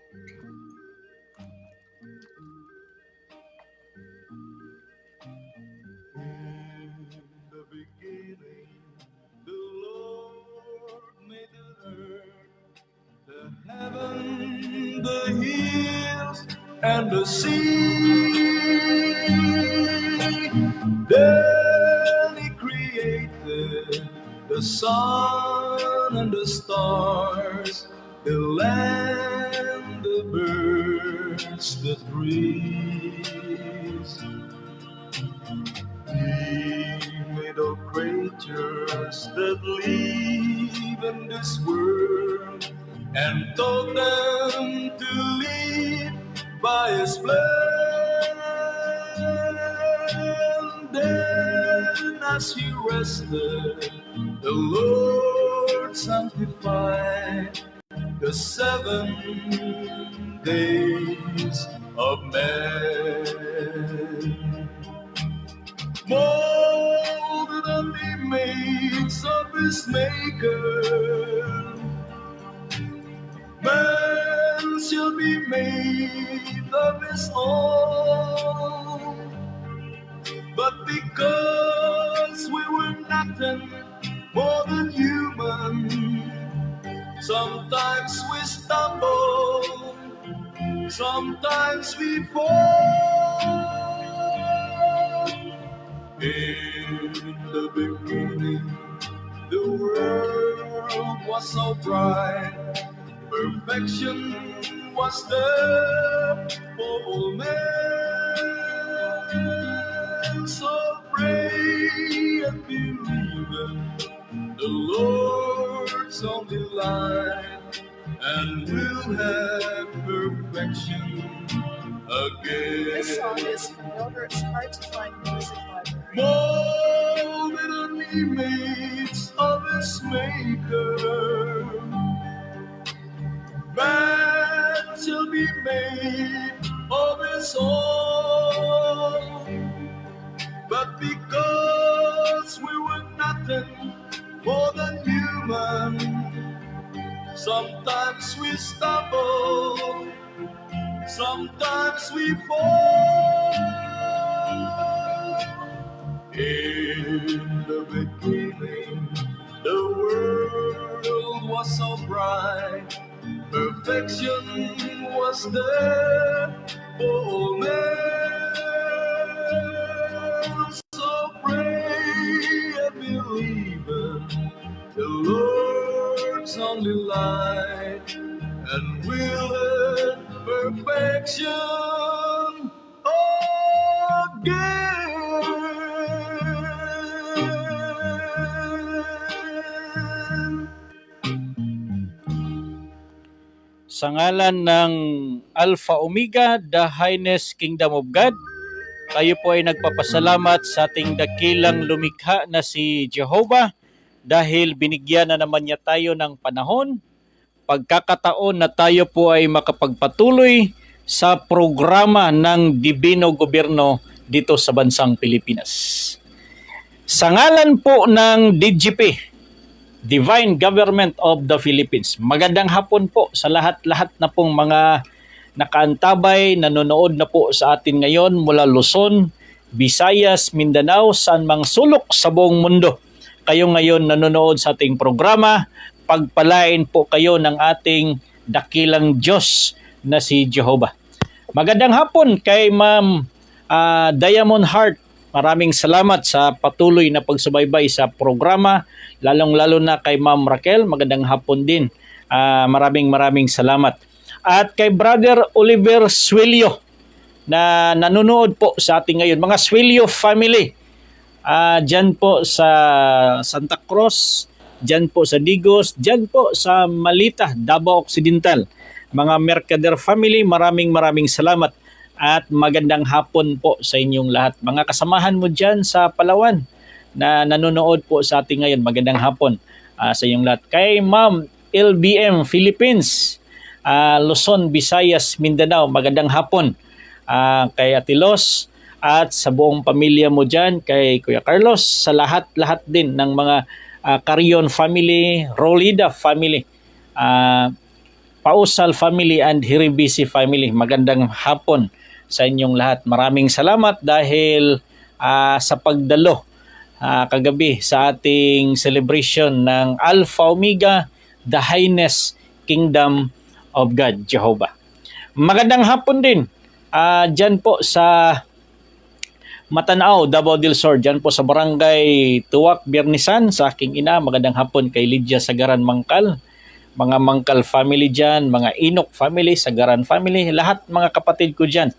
In the beginning, the Lord made the earth, the heaven, the hills, and the sea. Then He created the sun and the stars, the land, the birds, the trees. He made all creatures that live in this world and told them to live by His plan. Then as He rested, the Lord sanctified the 7 days of man. Molded on the image of His Maker, man shall be made of His own. But because we were nothing more than human, sometimes we stumble, sometimes we fall. In the beginning, the world was so bright, perfection was there for all men. So pray and believe in the Lord's only light, and we'll have perfection again. This song is from Gilbert's Hard to Find Music Library. Molded on the image of His Maker, man shall be made of His own. But because we were nothing more than human, sometimes we stumble, sometimes we fall. In the beginning, the world was so bright, perfection was there for all men. So pray and believe in the Lord's only light, and we'll have perfection again. Sa ngalan ng Alpha Omega, the Highest Kingdom of God, tayo po ay nagpapasalamat sa ating dakilang lumikha na si Jehovah dahil binigyan na naman niya tayo ng panahon, pagkakataon na tayo po ay makapagpatuloy sa programa ng Dibino Gobyerno dito sa bansang Pilipinas. Sa ngalan po ng DGP, Divine Government of the Philippines. Magandang hapon po sa lahat-lahat na pong mga nakaantabay, nanonood na po sa atin ngayon mula Luzon, Visayas, Mindanao, saan mang sulok sa buong mundo. Kayo ngayon nanonood sa ating programa, pagpalain po kayo ng ating dakilang Diyos na si Jehovah. Magandang hapon kay Ma'am Diamond Heart. Maraming salamat sa patuloy na pagsubaybay sa programa, lalong-lalo na kay Ma'am Raquel. Magandang hapon din. Maraming salamat. At kay Brother Oliver Suelio na nanonood po sa ating ngayon. Mga Suelio family, dyan po sa Santa Cruz, dyan po sa Digos, dyan po sa Malita, Davao Occidental. Mga Mercader family, maraming salamat. At magandang hapon po sa inyong lahat. Mga kasamahan mo dyan sa Palawan na nanonood po sa ating ngayon, magandang hapon sa inyong lahat. Kay Ma'am LBM Philippines, Luzon, Visayas, Mindanao, magandang hapon. Kay Atilos at sa buong pamilya mo dyan, kay Kuya Carlos, sa lahat din ng mga Carion family, Rolida family. Pausal family and Hiribisi family. Magandang hapon sa inyong lahat. Maraming salamat dahil sa pagdalo kagabi sa ating celebration ng Alpha Omega, the Highness Kingdom of God, Jehovah. Magandang hapon din dyan po sa Matanao, Davao del Sur, dyan po sa Barangay Tuwak, Biernisan, sa aking ina. Magandang hapon kay Lydia Sagaran Mangkal, mga Mangkal family dyan, mga Inok family, Sagaran family, lahat mga kapatid ko dyan.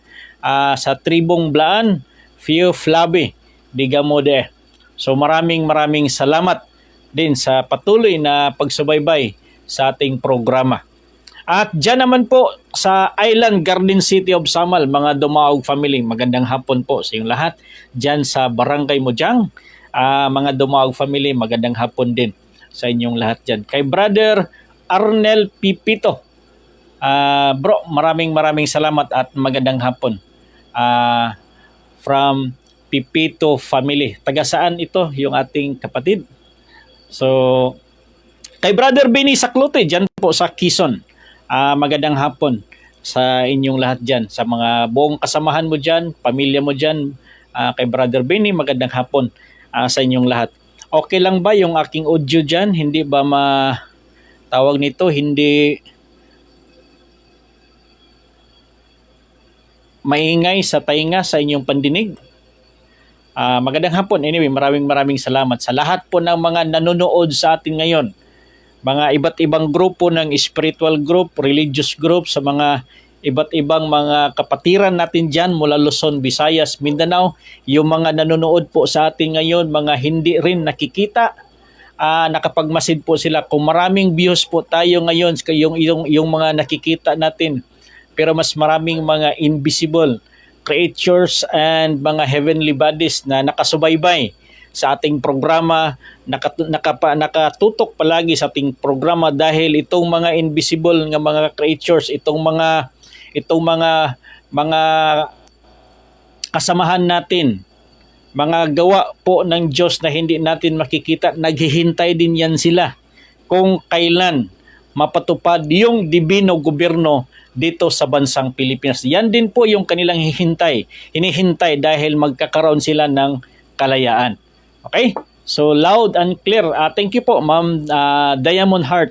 Sa Tribong Blaan, Fio Flabi, Digamode. So maraming salamat din sa patuloy na pagsubaybay sa ating programa. At dyan naman po sa Island Garden City of Samal, mga Dumaog family, magandang hapon po sa inyong lahat. Dyan sa Barangay Mojang, mga Dumaog family, magandang hapon din sa inyong lahat dyan. Kay Brother Arnel Pipito, bro, maraming salamat at magandang hapon. From Pipito family. Taga saan ito yung ating kapatid? So, kay Brother Benny Saklote, dyan po sa Quezon. Magandang hapon sa inyong lahat dyan. Sa mga buong kasamahan mo dyan, pamilya mo dyan, kay Brother Benny, magandang hapon sa inyong lahat. Okay lang ba yung aking audio dyan? Hindi ba tawag nito, hindi maingay sa tainga sa inyong pandinig? Magandang hapon. Anyway, maraming salamat sa lahat po ng mga nanonood sa atin ngayon. Mga iba't ibang grupo ng spiritual group, religious group, sa mga iba't ibang mga kapatiran natin dyan mula Luzon, Visayas, Mindanao. Yung mga nanonood po sa atin ngayon, mga hindi rin nakikita, nakapagmasid po sila. Kung maraming views po tayo ngayon, yung mga nakikita natin, pero mas maraming mga invisible creatures and mga heavenly bodies na nakasubaybay sa ating programa, nakatutok palagi sa ating programa dahil itong mga invisible nga mga creatures, itong mga kasamahan natin, mga gawa po ng Diyos na hindi natin makikita, naghihintay din yan sila kung kailan mapatupad yung dibino gobyerno dito sa bansang Pilipinas. Yan din po yung kanilang hinihintay dahil magkakaroon sila ng kalayaan. Okay? So loud and clear. Thank you po Ma'am Diamond Heart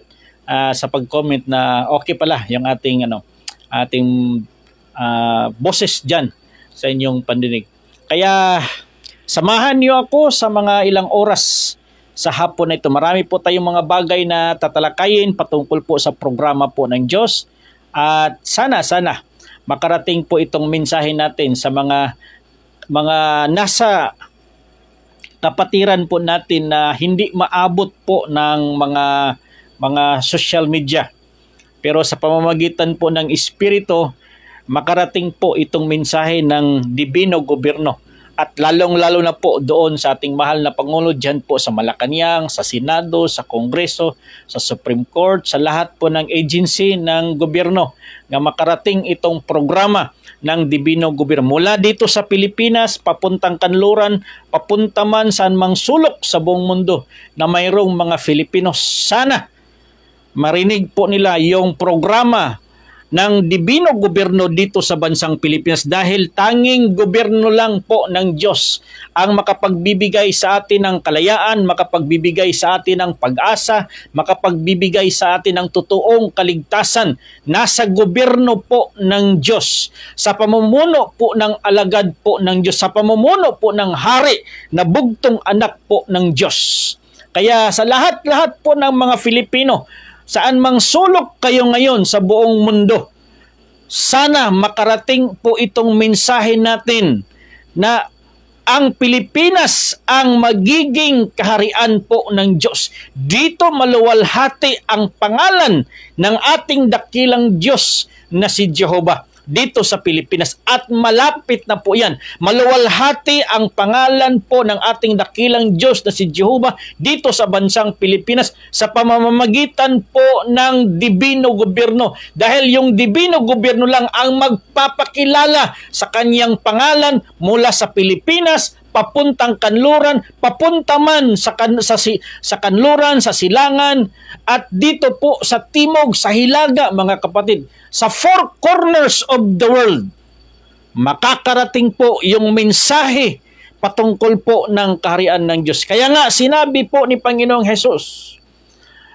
sa pag-comment na okay pala yung ating boses diyan sa inyong pandinig. Kaya samahan niyo ako sa mga ilang oras sa hapon na ito. Marami po tayong mga bagay na tatalakayin patungkol po sa programa po ng Diyos. At sana makarating po itong mensahe natin sa mga nasa kapatiran po natin na hindi maabot po ng mga social media. Pero sa pamamagitan po ng Espiritu, makarating po itong mensahe ng Dibino Gobyerno. At lalong-lalo na po doon sa ating mahal na Pangulo, dyan po sa Malacanang, sa Senado, sa Kongreso, sa Supreme Court, sa lahat po ng agency ng gobyerno na makarating itong programa ng Dibino Gobyerno. Mula dito sa Pilipinas, papuntang Kanluran, papunta man saan mang sulok sa buong mundo na mayroong mga Filipino. Sana marinig po nila yung programa ng Dibino Gobyerno dito sa bansang Pilipinas dahil tanging gobyerno lang po ng Diyos ang makapagbibigay sa atin ng kalayaan, makapagbibigay sa atin ng pag-asa, makapagbibigay sa atin ng totoong kaligtasan. Nasa gobyerno po ng Diyos, sa pamumuno po ng alagad po ng Diyos, sa pamumuno po ng hari na bugtong anak po ng Diyos. Kaya sa lahat-lahat po ng mga Filipino, saan mang sulok kayo ngayon sa buong mundo, sana makarating po itong mensahe natin na ang Pilipinas ang magiging kaharian po ng Diyos. Dito maluwalhati ang pangalan ng ating dakilang Diyos na si Jehovah dito sa Pilipinas. At malapit na po yan. Maluwalhati ang pangalan po ng ating dakilang Diyos na si Jehovah dito sa bansang Pilipinas sa pamamagitan po ng Dibino Gobyerno. Dahil yung Dibino Gobyerno lang ang magpapakilala sa kanyang pangalan mula sa Pilipinas papuntang kanluran, papunta man sa kanluran, sa silangan, at dito po sa timog, sa hilaga, mga kapatid, sa four corners of the world, makakarating po yung mensahe patungkol po ng kaharian ng Diyos. Kaya nga, sinabi po ni Panginoong Hesus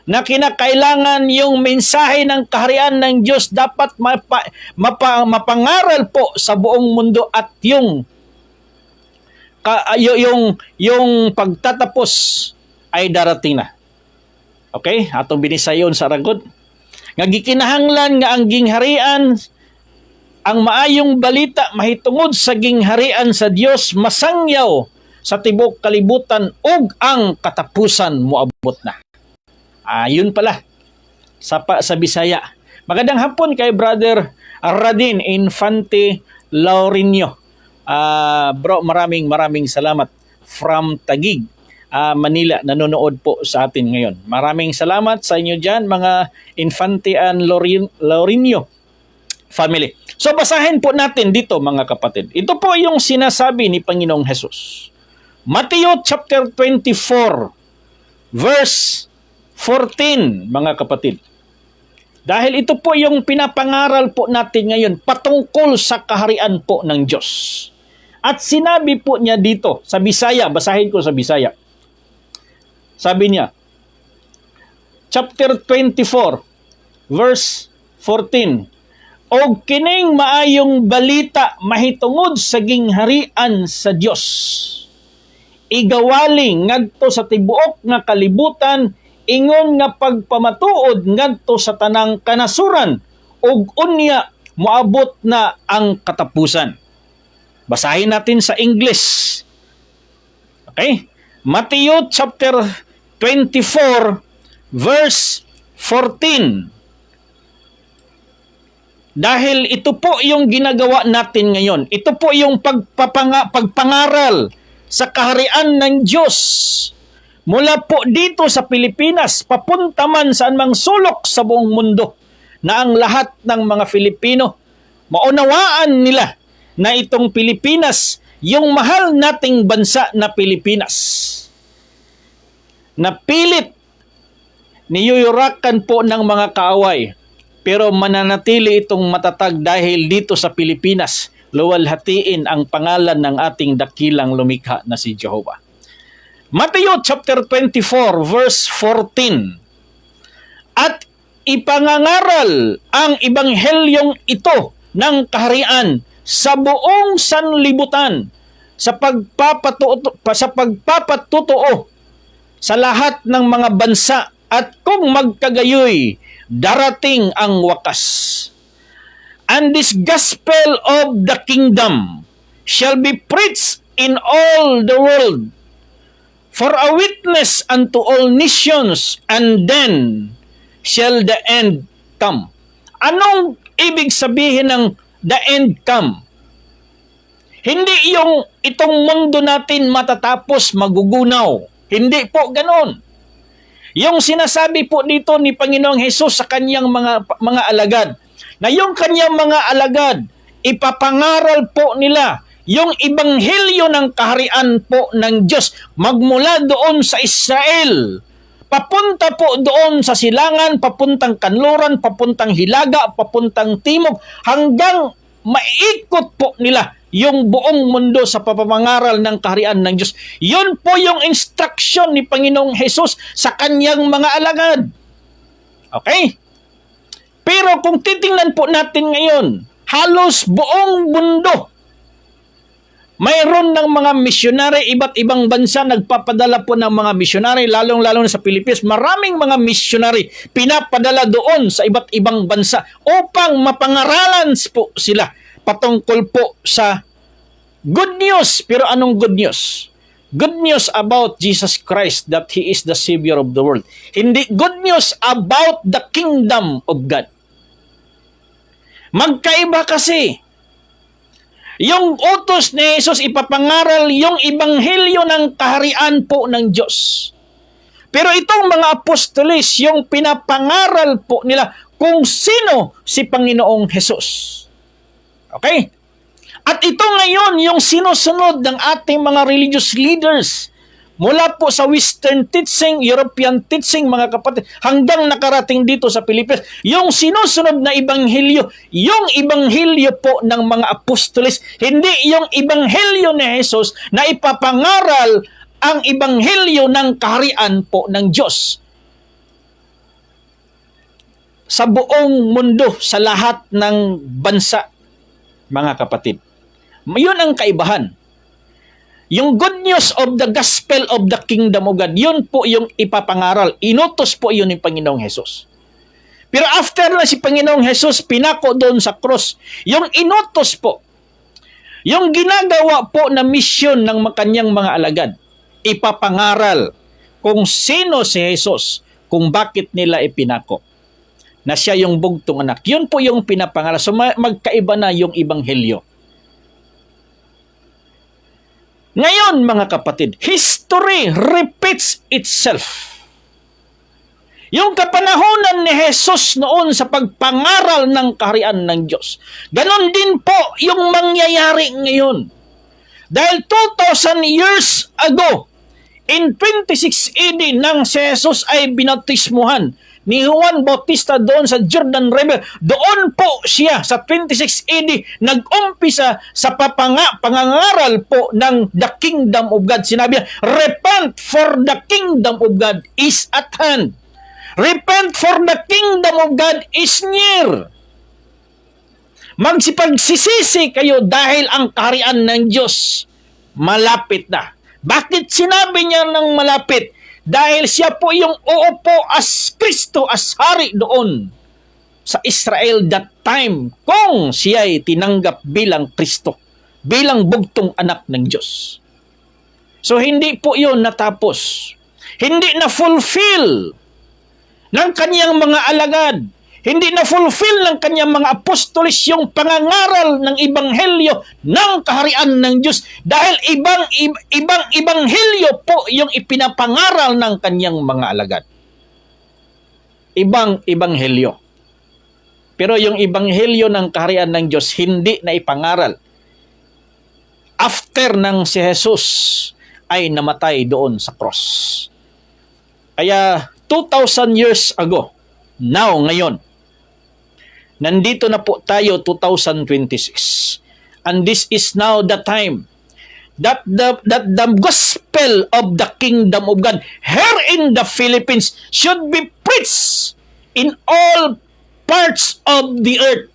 na kinakailangan yung mensahe ng kaharian ng Diyos dapat mapangaral po sa buong mundo, at yung pagtatapos ay darating na. Okay? Atong binisayon sa ragod. Nga gikinahanglan nga ang gingharian, ang maayong balita mahitungod sa gingharian sa Dios masangyaw sa tibok kalibutan ug ang katapusan moabot na. Yun pala sa Bisaya. Magandang hapon kay Brother Radin Infante Laurinio. Bro, maraming salamat from Taguig, Manila, nanonood po sa atin ngayon. Maraming salamat sa inyo dyan, mga Infante and Laurinio family. So basahin po natin dito, mga kapatid. Ito po yung sinasabi ni Panginoong Hesus. Matthew chapter 24 verse 14, mga kapatid. Dahil ito po yung pinapangaral po natin ngayon patungkol sa kaharian po ng Diyos. At sinabi po niya dito sa Bisaya, basahin ko sa Bisaya. Sabi niya, chapter 24 verse 14, og kining maayong balita mahitungod sa gingharian sa Dios, igawaling ngadto sa tibuok nga kalibutan, ingon nga pagpamatuod ngadto sa tanang kanasuran, ug unya moabot na ang katapusan. Basahin natin sa English. Okay? Matthew chapter 24 verse 14. Dahil ito po yung ginagawa natin ngayon. Ito po yung pagpangaral sa kaharian ng Diyos. Mula po dito sa Pilipinas, papunta man saan mang sulok sa buong mundo, na ang lahat ng mga Filipino, maunawaan nila na itong Pilipinas, yung mahal nating bansa na Pilipinas, na pilit niyuyurakan po ng mga kaaway, pero mananatili itong matatag dahil dito sa Pilipinas, luwalhatiin ang pangalan ng ating dakilang lumikha na si Jehovah. Matthew chapter 24 verse 14. At ipangangaral ang ibanghelyong ito ng kaharian sa buong sanlibutan sa pagpapatutuo sa lahat ng mga bansa, at kung magkagayoy, darating ang wakas. And this gospel of the kingdom shall be preached in all the world for a witness unto all nations, and then shall the end come. Anong ibig sabihin ng the end come? Hindi yung itong mundo natin matatapos, magugunaw. Hindi po ganon. Yung sinasabi po dito ni Panginoong Hesus sa kanyang mga alagad, na yung kanyang mga alagad, ipapangaral po nila yung ebanghelyo ng kaharian po ng Diyos magmula doon sa Israel, papunta po doon sa silangan, papuntang kanluran, papuntang hilaga, papuntang timog, hanggang maikot po nila yung buong mundo sa papamangaral ng kaharian ng Diyos. Yun po yung instruction ni Panginoong Hesus sa kanyang mga alagad. Okay? Pero kung titingnan po natin ngayon, halos buong mundo, mayroon ng mga misyonary, iba't ibang bansa nagpapadala po ng mga misyonary, lalong-lalo na sa Pilipinas. Maraming mga misyonary pinapadala doon sa iba't ibang bansa upang mapangaralan po sila patungkol po sa good news. Pero anong good news? Good news about Jesus Christ, that He is the Savior of the world. Hindi good news about the kingdom of God. Magkaiba kasi. Yung utos ni Jesus ipapangaral yung ebanghelyo ng kaharian po ng Diyos. Pero itong mga apostoles, yung pinapangaral po nila kung sino si Panginoong Hesus. Okay? At ito ngayon yung sinusunod ng ating mga religious leaders mula po sa Western teaching, European teaching, mga kapatid, hanggang nakarating dito sa Pilipinas. Yung sinusunod na ebanghelyo, yung ebanghelyo po ng mga apostoles, hindi yung ebanghelyo ni Jesus na ipapangaral ang ebanghelyo ng kaharian po ng Diyos sa buong mundo, sa lahat ng bansa, mga kapatid. Yun ang kaibahan. Yung good news of the gospel of the kingdom of God, yun po yung ipapangaral. Inutos po yun ni Panginoong Hesus. Pero after na si Panginoong Hesus pinako doon sa cross, yung inutos po, yung ginagawa po na misyon ng kanyang mga alagad, ipapangaral kung sino si Hesus, kung bakit nila ipinako, na siya yung bugtong anak. Yun po yung pinapangaral. So magkaiba na yung ebanghelyo. Ngayon, mga kapatid, history repeats itself. Yung kapanahonan ni Jesus noon sa pagpangaral ng kaharian ng Diyos, ganon din po yung mangyayari ngayon. Dahil 2,000 years ago, in 26 AD, nang si Jesus ay binautismuhan ni Juan Bautista doon sa Jordan River, doon po siya sa 26 AD nag-umpisa sa pangangaral po ng the kingdom of God. Sinabi niya, repent for the kingdom of God is at hand. Repent for the kingdom of God is near. Magsipagsisisi kayo dahil ang kaharian ng Diyos malapit na. Bakit sinabi niya ng malapit? Dahil siya po yung uupo as Kristo, as hari doon sa Israel that time kung siya ay tinanggap bilang Kristo, bilang bugtong anak ng Diyos. So hindi po yun natapos. Hindi na fulfill ng kanyang mga alagad. Hindi na fulfill ng kanyang mga apostolis yung pangangaral ng ebanghelyo ng kaharian ng Diyos dahil ibang ebanghelyo po yung ipinapangaral ng kanyang mga alagad. Ibang ebanghelyo. Pero yung ebanghelyo ng kaharian ng Diyos hindi na ipangaral after ng si Jesus ay namatay doon sa cross. Kaya 2,000 years ago, now, ngayon, nandito na po tayo 2026. And this is now the time that the gospel of the kingdom of God here in the Philippines should be preached in all parts of the earth.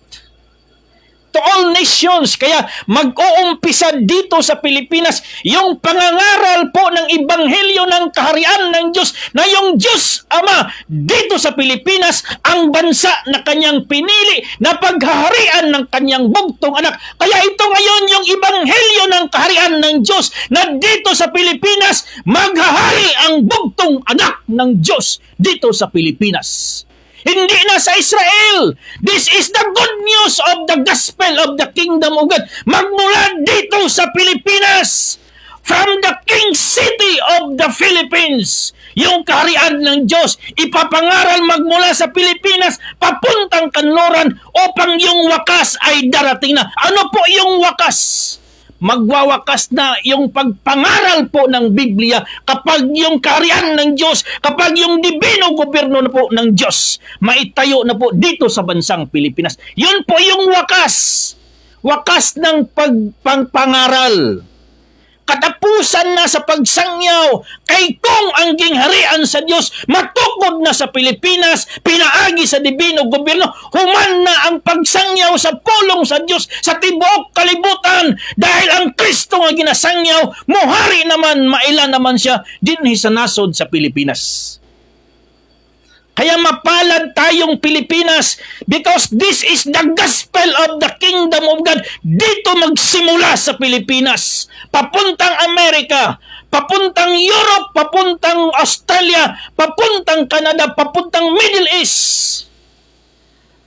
To all nations. Kaya mag-uumpisa dito sa Pilipinas yung pangangaral po ng ebanghelyo ng kaharian ng Diyos na yung Diyos Ama dito sa Pilipinas ang bansa na kanyang pinili na paghaharian ng kanyang bugtong anak. Kaya ito ngayon yung ebanghelyo ng kaharian ng Diyos na dito sa Pilipinas maghahari ang bugtong anak ng Diyos dito sa Pilipinas. Hindi na sa Israel. This is the good news of the gospel of the kingdom of God. Magmula dito sa Pilipinas. From the King City of the Philippines. Yung kaharian ng Diyos. Ipapangaral magmula sa Pilipinas papuntang kanluran upang yung wakas ay darating na. Ano po yung wakas? Magwawakas na yung pagpangaral po ng Biblia kapag yung kaharian ng Diyos, kapag yung dibino gobyerno na po ng Diyos maitayo na po dito sa bansang Pilipinas. Yun po yung wakas. Wakas ng pagpangaral. Katapusan na sa pagsangyaw kay kung ang gingharian sa Diyos matukod na sa Pilipinas, pinaagi sa dibino gobyerno, human na ang pagsangyaw sa pulong sa Diyos sa tibuok kalibutan dahil ang Kristo nga ginasangyaw, muhari naman, mailan naman siya dinhi sa nasod sa Pilipinas. Kaya mapalad tayong Pilipinas because this is the gospel of the kingdom of God. Dito magsimula sa Pilipinas. Papuntang Amerika, papuntang Europe, papuntang Australia, papuntang Canada, papuntang Middle East.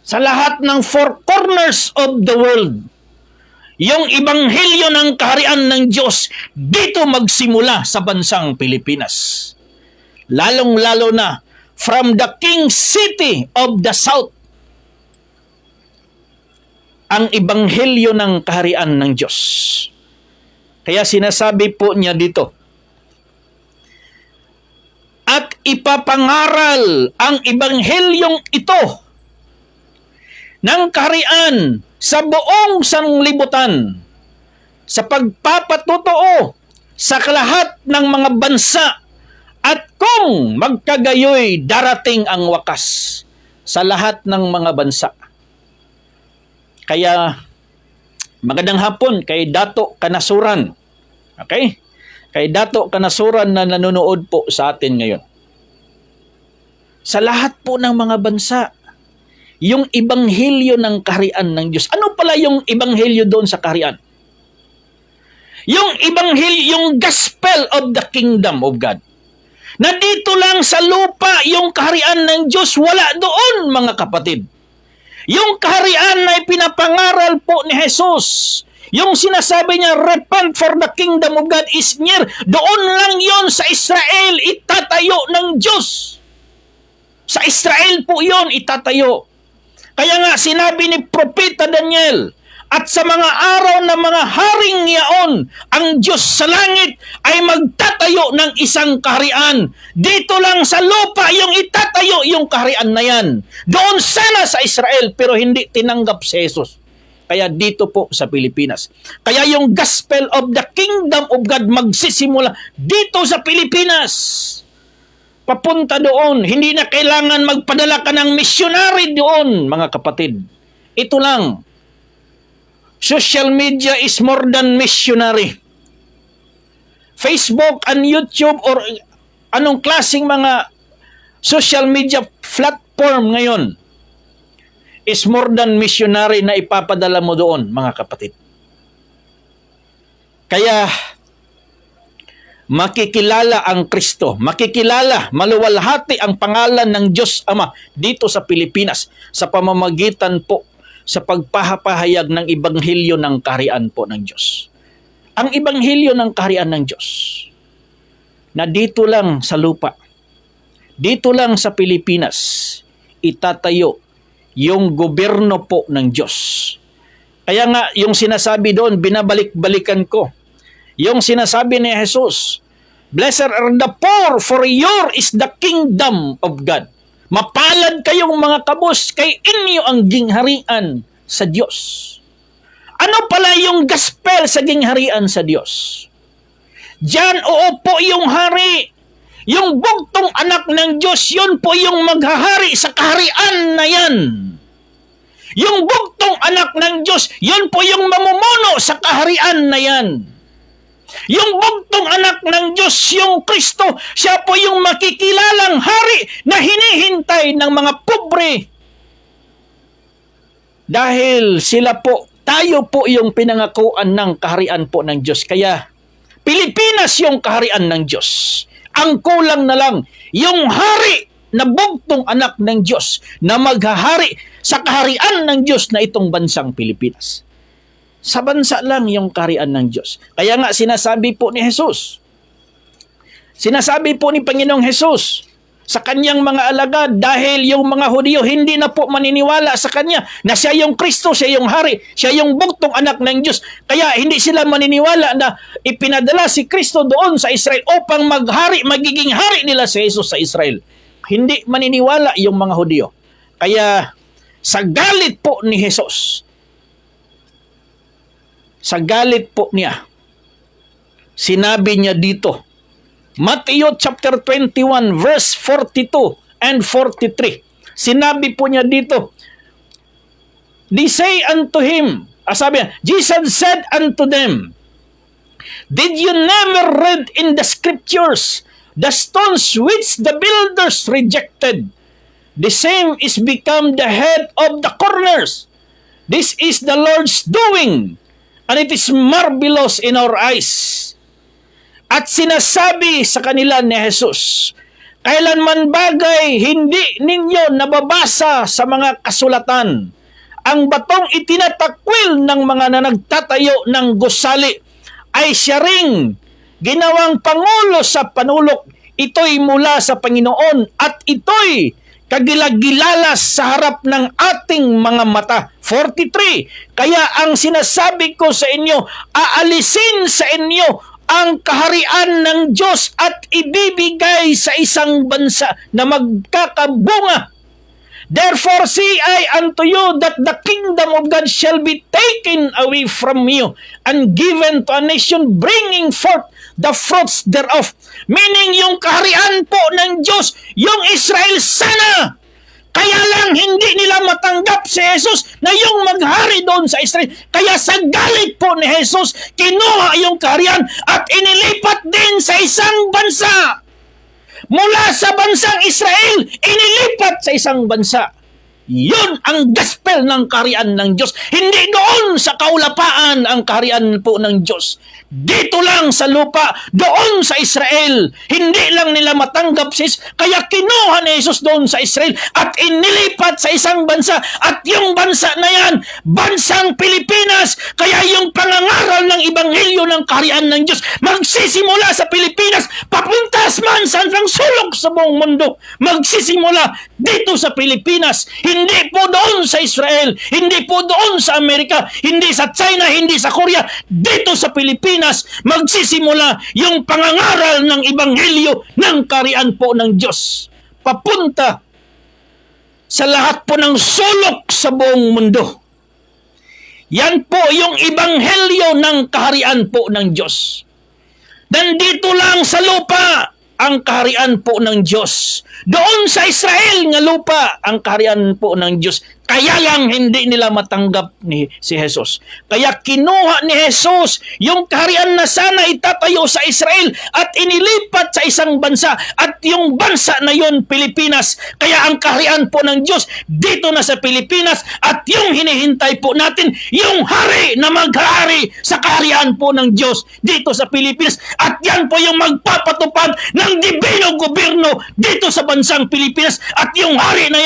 Sa lahat ng four corners of the world. Yung ebanghelyo ng kaharian ng Diyos, dito magsimula sa bansang Pilipinas. Lalong-lalo na from the King City of the South. ang ebanghelyo ng kaharian ng Diyos. Kaya sinasabi po niya dito, at ipapangaral ang ebanghelyong ito ng kaharian sa buong sanglibutan sa pagpapatotoo sa lahat ng mga bansa, at kung magkagayoy darating ang wakas sa lahat ng mga bansa. Kaya magandang hapon kay Dato Kanasuran. Okay? Kay Dato Kanasuran na nanonood po sa atin ngayon. Sa lahat po ng mga bansa, yung ebanghelyo ng kaharian ng Diyos. Ano pala yung ebanghelyo doon sa kaharian? Yung ebanghelyo, yung gospel of the kingdom of God. Na dito lang sa lupa, yung kaharian ng Diyos, wala doon, mga kapatid. Yung kaharian na ipinapangaral po ni Jesus, yung sinasabi niya, repent for the kingdom of God is near, doon lang yon sa Israel, itatayo ng Diyos. Sa Israel po yon itatayo. Kaya nga sinabi ni Propeta Daniel, at sa mga araw ng mga haring yaon, ang Diyos sa langit ay magtatayo ng isang kaharian. Dito lang sa lupa yung itatayo yung kaharian na yan. Doon sana sa Israel, pero hindi tinanggap si Jesus. Kaya dito po sa Pilipinas. Kaya yung gospel of the kingdom of God magsisimula dito sa Pilipinas. Papunta doon. Hindi na kailangan magpadala ka ng missionary doon, mga kapatid. Ito lang. Social media is more than missionary. Facebook and YouTube or anong klaseng mga social media platform ngayon is more than missionary na ipapadala mo doon, mga kapatid. Kaya makikilala ang Kristo, makikilala, maluwalhati ang pangalan ng Diyos Ama dito sa Pilipinas sa pamamagitan po sa pagpahapahayag ng ebanghelyo ng kaharian po ng Diyos. Ang ebanghelyo ng kaharian ng Diyos na dito lang sa lupa, dito lang sa Pilipinas, itatayo yung gobyerno po ng Diyos. Kaya nga, yung sinasabi doon, binabalik-balikan ko. Yung sinasabi ni Jesus, blessed are the poor, for your is the kingdom of God. Mapalad kayong mga kabos, kay inyo ang gingharian sa Diyos. Ano pala yung gospel sa gingharian sa Diyos? Diyan uupo yung hari. Yung bugtong anak ng Diyos, yun po yung maghahari sa kaharian na yan. Yung bugtong anak ng Diyos, yun po yung mamumuno sa kaharian na yan. Yung bugtong anak ng Diyos, yung Kristo, siya po yung makikilalang hari na hinihintay ng mga pobre. Dahil sila po, tayo po yung pinangakuan ng kaharian po ng Diyos. Kaya, Pilipinas yung kaharian ng Diyos. Ang kulang na lang, yung hari na bugtong anak ng Diyos na maghahari sa kaharian ng Diyos na itong bansang Pilipinas. Sa bansa lang yung kaharian ng Diyos. Kaya nga sinasabi po ni Jesus, sinasabi po ni Panginoong Jesus sa kanyang mga alagad, dahil yung mga Hudyo hindi na po maniniwala sa kanya na siya yung Kristo, siya yung hari, siya yung bugtong anak ng Diyos. Kaya hindi sila maniniwala na ipinadala si Kristo doon sa Israel upang maghari, magiging hari nila si Jesus sa Israel. Hindi maniniwala yung mga Hudyo. Kaya sa galit po ni Jesus, sa galit po niya, sinabi niya dito, Matthew chapter 21 verse 42 and 43. Sinabi po niya dito, they say unto him, sabi niya, Jesus said unto them, did you never read in the scriptures the stones which the builders rejected? The same is become the head of the corners. This is the Lord's doing, and it is marvelous in our eyes. At sinasabi sa kanila ni Jesus, kailanman bagay hindi ninyo nababasa sa mga kasulatan, ang batong itinatakwil ng mga nagtatayo ng gusali ay siya ring ginawang pangulo sa panulok. Ito'y mula sa Panginoon at ito'y kagilagilalas sa harap ng ating mga mata. 43. Kaya ang sinasabi ko sa inyo, aalisin sa inyo ang kaharian ng Diyos at ibibigay sa isang bansa na magkakabunga. Therefore say I unto you that the kingdom of God shall be taken away from you and given to a nation bringing forth the fruits thereof. Meaning yung kaharian po ng Diyos, yung Israel sana. Kaya lang hindi nila matanggap si Jesus na yung maghari doon sa Israel. Kaya sa galit po ni Jesus, kinuha yung kaharian at inilipat din sa isang bansa. Mula sa bansang Israel, inilipat sa isang bansa. Yun ang gospel ng kaharian ng Diyos. Hindi doon sa kaulapaan ang kaharian po ng Diyos. Dito lang sa lupa, doon sa Israel. Hindi lang nila matanggap si Jesus. Kaya kinuha ni Jesus doon sa Israel at inilipat sa isang bansa. At yung bansa na yan, bansang Pilipinas. Kaya yung pangangaral ng Ebanghelyo ng kaharian ng Diyos, magsisimula sa Pilipinas, papuntas man sa sulok sa buong mundo. Magsisimula dito sa Pilipinas. Hindi po doon sa Israel. Hindi po doon sa Amerika. Hindi sa China. Hindi sa Korea. Dito sa Pilipinas, magsisimula yung pangangaral ng Ebanghelyo ng kaharian po ng Diyos. Papunta sa lahat po ng sulok sa buong mundo. Yan po yung Ebanghelyo ng kaharian po ng Diyos. Nandito lang sa lupa ang kaharian po ng Diyos. Doon sa Israel nga lupa ang kaharian po ng Diyos. Kaya lang hindi nila matanggap ni si Jesus. Kaya kinuha ni Jesus yung kaharian na sana itatayo sa Israel at inilipat sa isang bansa. At yung bansa na yun, Pilipinas. Kaya ang kaharian po ng Diyos dito na sa Pilipinas. At yung hinihintay po natin, yung hari na maghari sa kaharian po ng Diyos dito sa Pilipinas. At yan po yung magpapatupad ng dibino gobyerno dito sa bansang Pilipinas. At yung hari na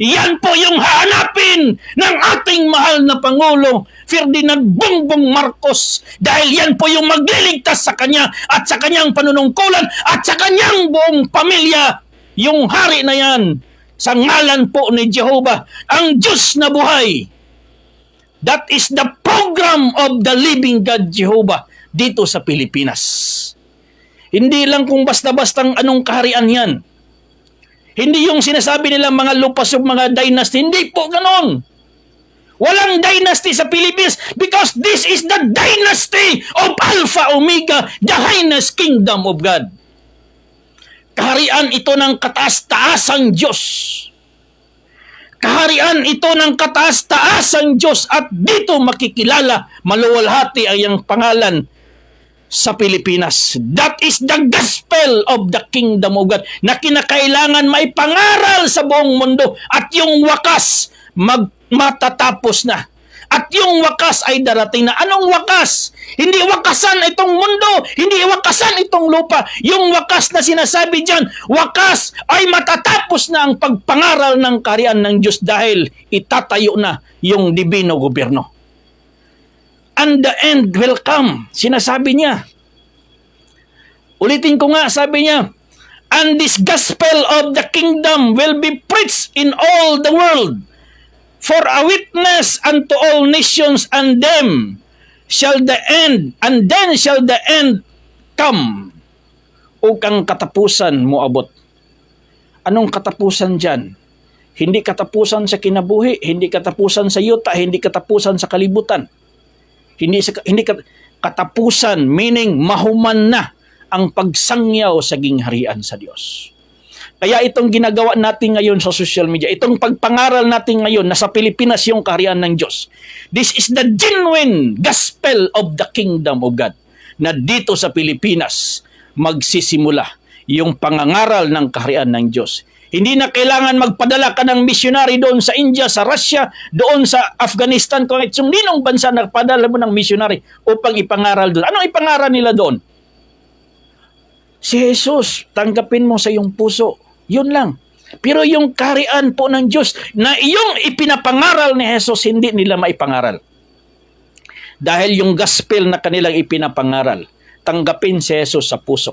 yan po yung hahanap ng ating mahal na Pangulo Ferdinand Bongbong Marcos, dahil yan po yung magliligtas sa kanya at sa kanyang panunungkulan at sa kanyang buong pamilya. Yung hari na yan sa ngalan po ni Jehovah, ang Diyos na buhay. That is the program of the living God Jehovah dito sa Pilipinas. Hindi lang kung basta-bastang anong kaharian yan. Hindi yung sinasabi nila mga lupas yung mga dynasty. Hindi po ganon. Walang dynasty sa Philippines because this is the dynasty of Alpha Omega, the highest kingdom of God. Kaharian ito ng kataas-taasang Diyos. Kaharian ito ng kataas-taasang Diyos at dito makikilala, maluwalhati ang iyang pangalan sa Pilipinas. That is the gospel of the kingdom of God na kinakailangan may pangaral sa buong mundo at yung wakas matatapos na. At yung wakas ay darating na. Anong wakas? Hindi wakasan itong mundo. Hindi wakasan itong lupa. Yung wakas na sinasabi dyan, wakas ay matatapos na ang pagpangaral ng kaharian ng Diyos dahil itatayo na yung dibino gobyerno. And the end will come. Sinasabi niya. Ulitin ko nga, sabi niya, and this gospel of the kingdom will be preached in all the world for a witness unto all nations, and them shall the end, and then shall the end come. O kang katapusan mo abot. Anong katapusan dyan? Hindi katapusan sa kinabuhi, hindi katapusan sa yuta, hindi katapusan sa kalibutan. Hindi katapusan, meaning mahuman na ang pagsangyaw sa gingharian sa Diyos. Kaya itong ginagawa natin ngayon sa social media, itong pagpangaral natin ngayon na sa Pilipinas yung kaharian ng Diyos. This is the genuine gospel of the kingdom of God na dito sa Pilipinas magsisimula yung pangangaral ng kaharian ng Diyos. Hindi na kailangan magpadala ka ng missionary doon sa India, sa Russia, doon sa Afghanistan, kung itong ninong bansa nagpadala mo ng missionary upang ipangaral doon. Anong ipangaral nila doon? Si Jesus, tanggapin mo sa iyong puso. Yun lang. Pero yung kaharian po ng Diyos na iyong ipinapangaral ni Jesus, hindi nila maipangaral. Dahil yung gospel na kanilang ipinapangaral, tanggapin si Jesus sa puso.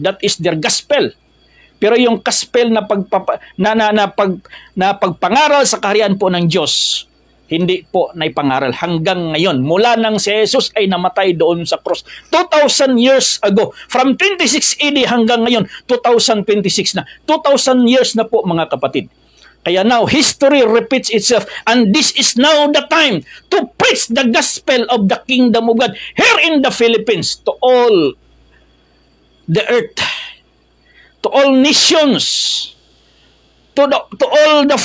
That is their gospel. Pero yung gospel na pagpangaral sa kaharian po ng Diyos, hindi po naipangaral hanggang ngayon. Mula nang si Jesus ay namatay doon sa cross 2,000 years ago. From 26 AD hanggang ngayon, 2026 na. 2,000 years na po, mga kapatid. Kaya now, history repeats itself, and this is now the time to preach the gospel of the kingdom of God here in the Philippines to all the earth, to all nations, to all the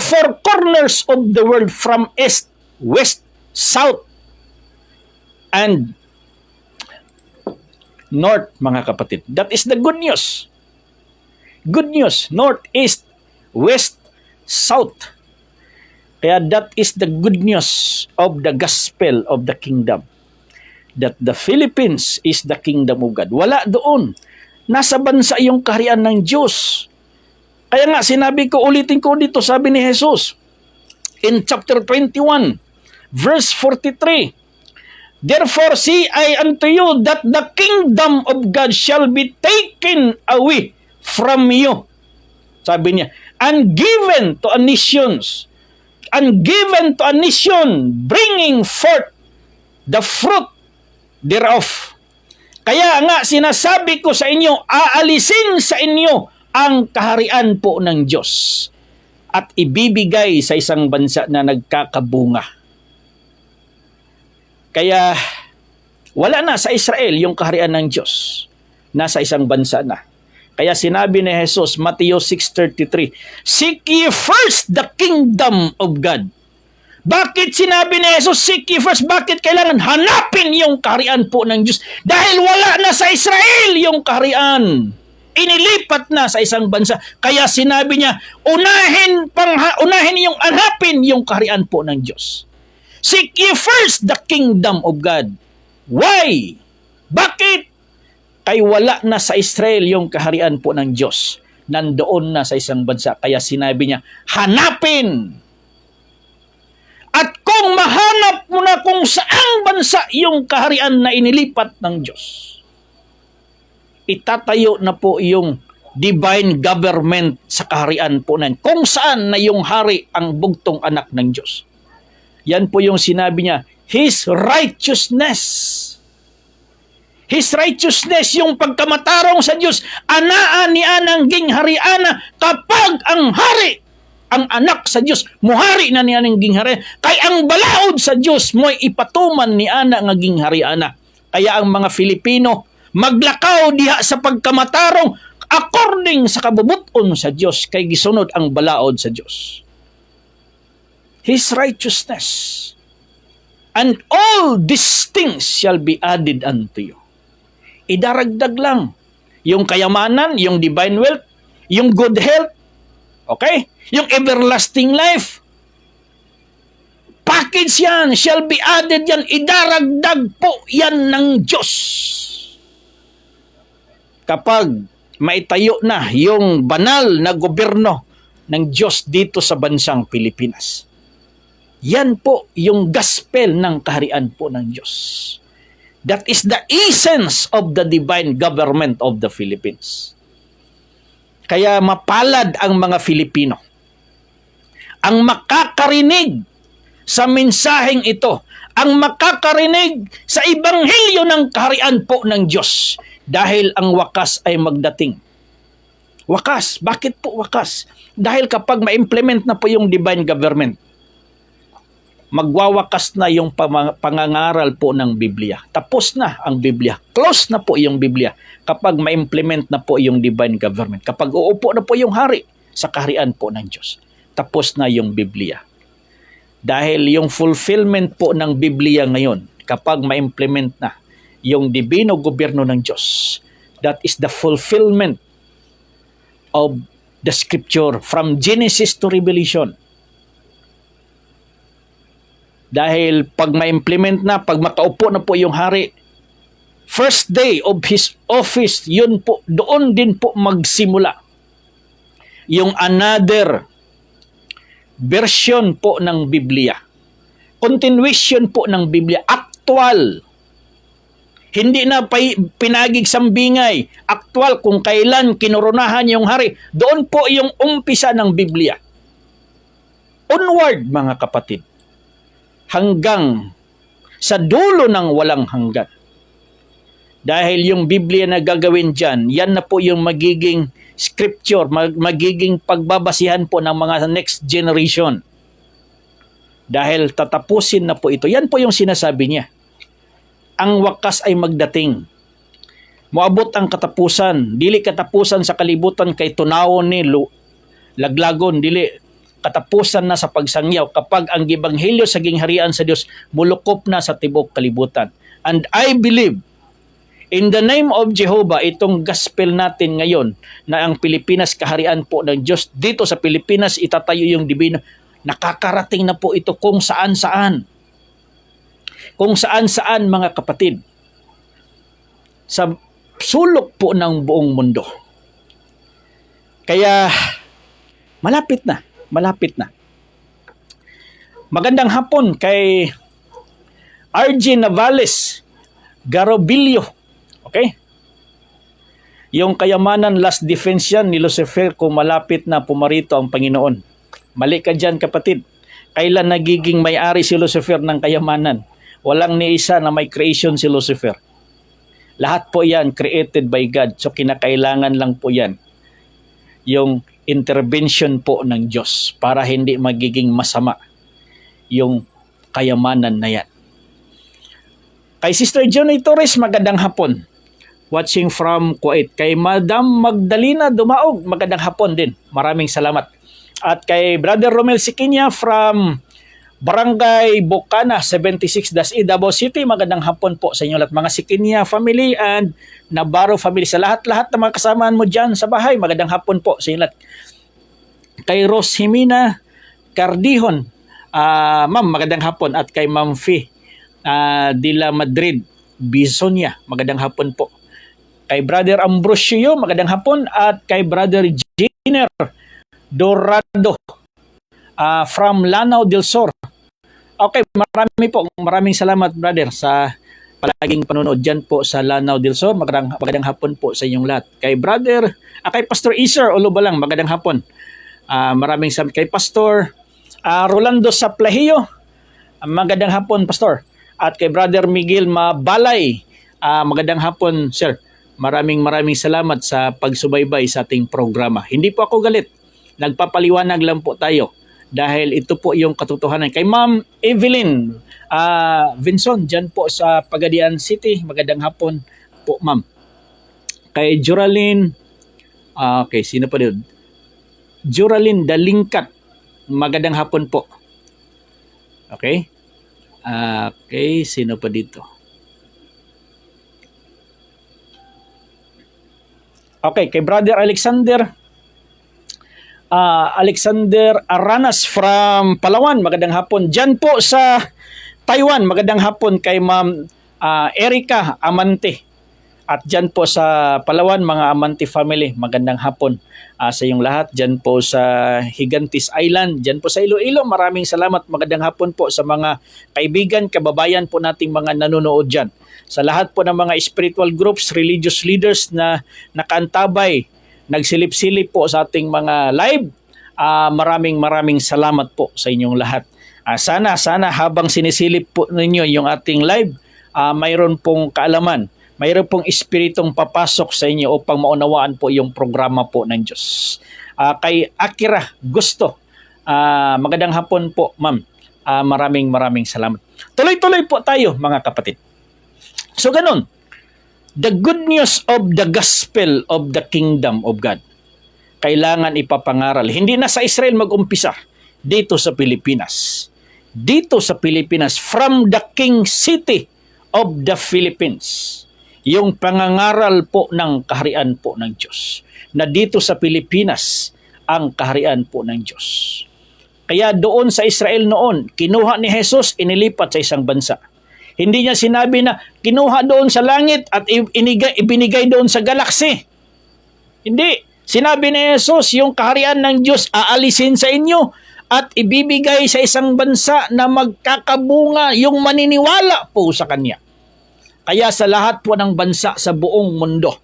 four corners of the world, from east, west, south, and north, mga kapatid. That is the good news. Good news, north, east, west, south. Kaya that is the good news of the gospel of the kingdom. That the Philippines is the kingdom of God. Wala doon. Nasa bansa yung kaharian ng Diyos. Kaya nga, sinabi ko, ulitin ko dito, sabi ni Jesus, in chapter 21, verse 43, therefore say I unto you that the kingdom of God shall be taken away from you. Sabi niya, and given to a nations, and given to a nation, bringing forth the fruit thereof. Kaya nga sinasabi ko sa inyo, aalisin sa inyo ang kaharian po ng Diyos at ibibigay sa isang bansa na nagkakabunga. Kaya wala na sa Israel yung kaharian ng Diyos. Nasa isang bansa na. Kaya sinabi ni Jesus, Matthew 6:33, seek ye first the kingdom of God. Bakit sinabi ni Jesus, seek ye first? Bakit kailangan hanapin yung kaharian po ng Diyos? Dahil wala na sa Israel yung kaharian. Inilipat na sa isang bansa. Kaya sinabi niya, unahin yung hanapin yung kaharian po ng Diyos. Seek ye first the kingdom of God. Why? Bakit? Kay wala na sa Israel yung kaharian po ng Diyos. Nandoon na sa isang bansa. Kaya sinabi niya, hanapin. At kung mahanap mo na kung saang bansa yung kaharian na inilipat ng Diyos, itatayo na po yung divine government sa kaharian po na kung saan na yung hari ang bugtong anak ng Diyos. Yan po yung sinabi niya, His righteousness. His righteousness, yung pagkamatarong sa Diyos, anaan ni anang ginghariana kapag ang hari, ang anak sa Diyos, muhari na niya ng ginghari. Kay ang balaod sa Diyos, mo'y ipatuman ni ana nga ginghariana. Kaya ang mga Filipino, maglakaw diha sa pagkamatarong according sa kabubuton sa Diyos, kay gisunod ang balaod sa Diyos. His righteousness. And all these things shall be added unto you. Idaragdag lang. Yung kayamanan, yung divine wealth, yung good health, okay? Yung everlasting life. Package yan, shall be added yan, idaragdag po yan ng Diyos. Kapag maitayo na yung banal na gobyerno ng Diyos dito sa bansang Pilipinas. Yan po yung gospel ng kaharian po ng Diyos. That is the essence of the divine government of the Philippines. Kaya mapalad ang mga Filipino ang makakarinig sa mensaheng ito, ang makakarinig sa ebanghelyo ng kaharian po ng Diyos, dahil ang wakas ay magdating. Wakas. Bakit po wakas? Dahil kapag ma-implement na po yung divine government, magwawakas na yung pangangaral po ng Biblia. Tapos na ang Biblia. Close na po yung Biblia kapag ma-implement na po yung divine government. Kapag uupo na po yung hari sa kaharian po ng Diyos. Tapos na yung Biblia. Dahil yung fulfillment po ng Biblia ngayon, kapag ma-implement na yung divino gobyerno ng Diyos, that is the fulfillment of the scripture from Genesis to Revelation. Dahil pag ma-implement na, pag makaupo na po yung hari, first day of his office, yun po, doon din po magsimula yung another version po ng Biblia. Continuation po ng Biblia. Actual. Hindi na pinagig sambingay. Aktwal kung kailan kinoronahan yung hari. Doon po yung umpisa ng Biblia. Onward, mga kapatid. Hanggang sa dulo ng walang hanggan. Dahil yung Biblia na gagawin dyan, yan na po yung magiging scripture, magiging pagbabasihan po ng mga next generation. Dahil tatapusin na po ito. Yan po yung sinasabi niya. Ang wakas ay magdating. Moabot ang katapusan. Dili katapusan sa kalibutan kay tunawon ni laglagon. Dili katapusan na sa pagsangyaw kapag ang ebanghelyo sa gingharian sa Dios mulukop na sa tibok kalibutan. And I believe in the name of Jehovah, itong gospel natin ngayon na ang Pilipinas kaharian po ng Diyos. Dito sa Pilipinas itatayo yung divino. Nakakarating na po ito kung saan-saan. Kung saan-saan, mga kapatid. Sa sulok po ng buong mundo. Kaya malapit na. Malapit na. Magandang hapon kay RG Navales Garobillo. Okay? Yung kayamanan last defense yan ni Lucifer kung malapit na pumarito ang Panginoon. Mali ka dyan, kapatid. Kailan nagiging may-ari si Lucifer ng kayamanan? Walang ni isa na may creation si Lucifer. Lahat po yan created by God. So kinakailangan lang po yan yung intervention po ng Diyos para hindi magiging masama yung kayamanan na yan. Kay Sister Johnny Torres, magandang hapon. Watching from Kuwait. Kay Madam Magdalena Dumaog, magandang hapon din. Maraming salamat. At kay Brother Romel Sikinya from Barangay Bocana, 76 Dasi, Davao City, magandang hapon po sa inyo lahat. Mga Sikinya family and Navarro family. Sa lahat-lahat na mga kasamaan mo dyan sa bahay, magandang hapon po sa inyo lahat. Kay Ros Jimena Cardihon, ma'am, magandang hapon. At kay Ma'am Fi Dila Madrid Bisonia, magandang hapon po. Kay Brother Ambrosio, magandang hapon. At kay Brother Jenner Dorado from Lanao del Sur. Okay, maraming salamat, brother, sa palaging panonood dyan po sa Lanao del Sur. Magandang hapon po sa inyong lahat. Kay brother, kay Pastor Iser Ulubalang, magandang hapon. Maraming salamat kay Pastor Rolando Saplahio. Magandang hapon, Pastor. At kay Brother Miguel Mabalay, magandang hapon, sir. Maraming salamat sa pagsubaybay sa ating programa. Hindi po ako galit. Nagpapaliwanag lang po tayo dahil ito po yung katotohanan. Kay Ma'am Evelyn Vinson, dyan po sa Pagadian City, magandang hapon po, ma'am. Kay Joraline, okay, sino pa doon? Joraline Dalingkat, magandang hapon po. Okay? Okay, sino pa dito? Okay, kay Brother Alexander Aranas from Palawan, magandang hapon. Diyan po sa Taiwan, magandang hapon kay Ma'am Erica Amante. At diyan po sa Palawan, mga Amante family, magandang hapon sa iyong lahat. Diyan po sa Higantis Island, diyan po sa Iloilo, maraming salamat. Magandang hapon po sa mga kaibigan, kababayan po nating mga nanonood diyan. Sa lahat po ng mga spiritual groups, religious leaders na nakaantabay, nagsilip-silip po sa ating mga live. Maraming salamat po sa inyong lahat. Sana habang sinisilip po ninyo yung ating live, mayroon pong kaalaman, mayroon pong espiritong papasok sa inyo upang maunawaan po yung programa po ng Diyos. Kay Akira Gusto, magandang hapon po, ma'am. Maraming salamat. Tuloy-tuloy po tayo, mga kapatid. So ganun, the good news of the gospel of the kingdom of God, kailangan ipapangaral. Hindi na sa Israel mag-umpisa, dito sa Pilipinas. Dito sa Pilipinas, from the King City of the Philippines, yung pangangaral po ng kaharian po ng Diyos. Na dito sa Pilipinas, ang kaharian po ng Diyos. Kaya doon sa Israel noon, kinuha ni Jesus, inilipat sa isang bansa. Hindi niya sinabi na kinuha doon sa langit at ibinigay doon sa galaksi. Hindi. Sinabi ni Jesus, yung kaharian ng Diyos aalisin sa inyo at ibibigay sa isang bansa na magkakabunga yung maniniwala po sa Kanya. Kaya sa lahat po ng bansa sa buong mundo,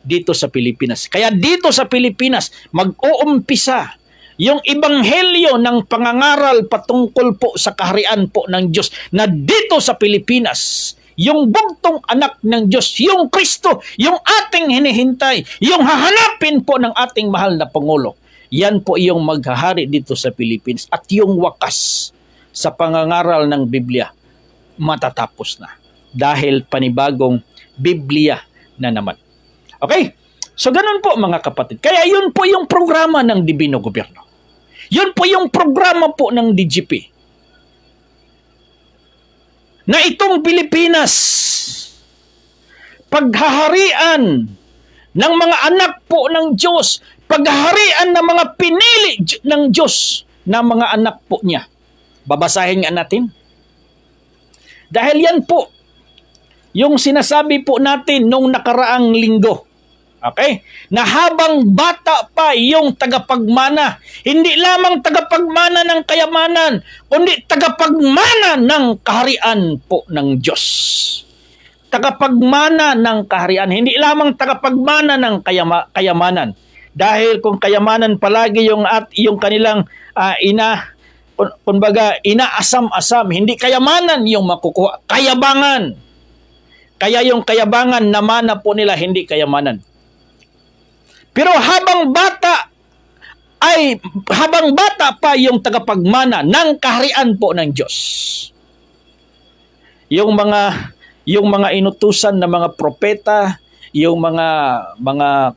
dito sa Pilipinas. Kaya dito sa Pilipinas, mag-uumpisa yung ebanghelyo ng pangangaral patungkol po sa kaharian po ng Diyos na dito sa Pilipinas, yung bugtong anak ng Diyos, yung Kristo, yung ating hinihintay, yung hahanapin po ng ating mahal na Pangulo. Yan po yung maghahari dito sa Pilipinas. At yung wakas sa pangangaral ng Biblia, matatapos na. Dahil panibagong Biblia na naman. Okay? So ganun po mga kapatid. Kaya yun po yung programa ng Dibino Gobyerno. Yun po yung programa po ng DGP. Na itong Pilipinas, paghaharian ng mga anak po ng Diyos, paghaharian ng mga pinili ng Diyos na mga anak po niya. Babasahin nga natin. Dahil yan po, yung sinasabi po natin nung nakaraang linggo. Okay? Na habang bata pa yung tagapagmana, hindi lamang tagapagmana ng kayamanan, kundi tagapagmana ng kaharian po ng Diyos. Tagapagmana ng kaharian, hindi lamang tagapagmana ng kayamanan. Dahil kung kayamanan palagi yung kanilang kumbaga inaasam-asam, hindi kayamanan yung makukuha, kayabangan. Kaya yung kayabangan na mana po nila, hindi kayamanan. Pero habang bata pa yung tagapagmana ng kaharian po ng Diyos. Yung mga inutusan na mga propeta, yung mga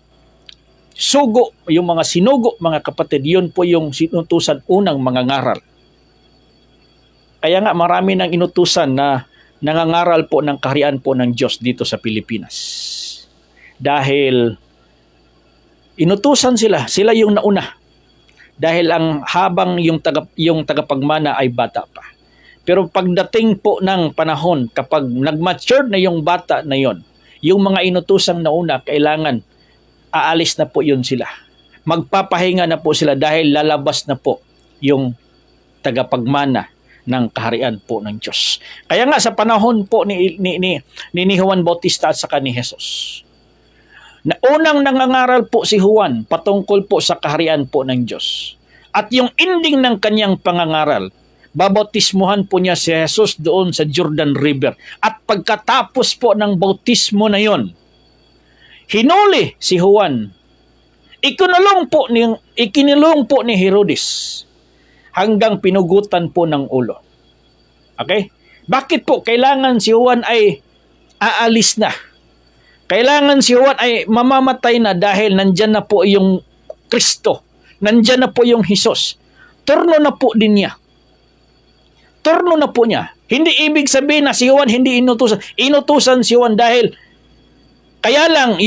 sugo, yung mga sinugo, mga kapatid, yun po yung sinutusan unang mga ngaral. Kaya nga marami ng inutusan na nangangaral po ng kaharian po ng Diyos dito sa Pilipinas. Dahil inutusan sila yung nauna. Dahil habang yung tagapagmana ay bata pa. Pero pagdating po ng panahon, kapag nag-mature na yung bata na yon, yung mga inutusang nauna, kailangan aalis na po yun sila. Magpapahinga na po sila dahil lalabas na po yung tagapagmana ng kaharian po ng Diyos. Kaya nga sa panahon po ni Juan Bautista at saka ni Jesus, na unang nangangaral po si Juan patungkol po sa kaharian po ng Diyos. At yung ending ng kanyang pangangaral, babautismuhan po niya si Jesus doon sa Jordan River. At pagkatapos po ng bautismo na yon, hinuli si Juan. Ikinulong po ni Herodes hanggang pinugutan po ng ulo. Okay? Bakit po kailangan si Juan ay aalis na? Kailangan si Juan ay mamamatay na dahil nandyan na po yung Kristo. Nandyan na po yung Jesus. Turno na po din niya. Turno na po niya. Hindi ibig sabihin na si Juan hindi inutusan. Inutusan si Juan dahil kaya lang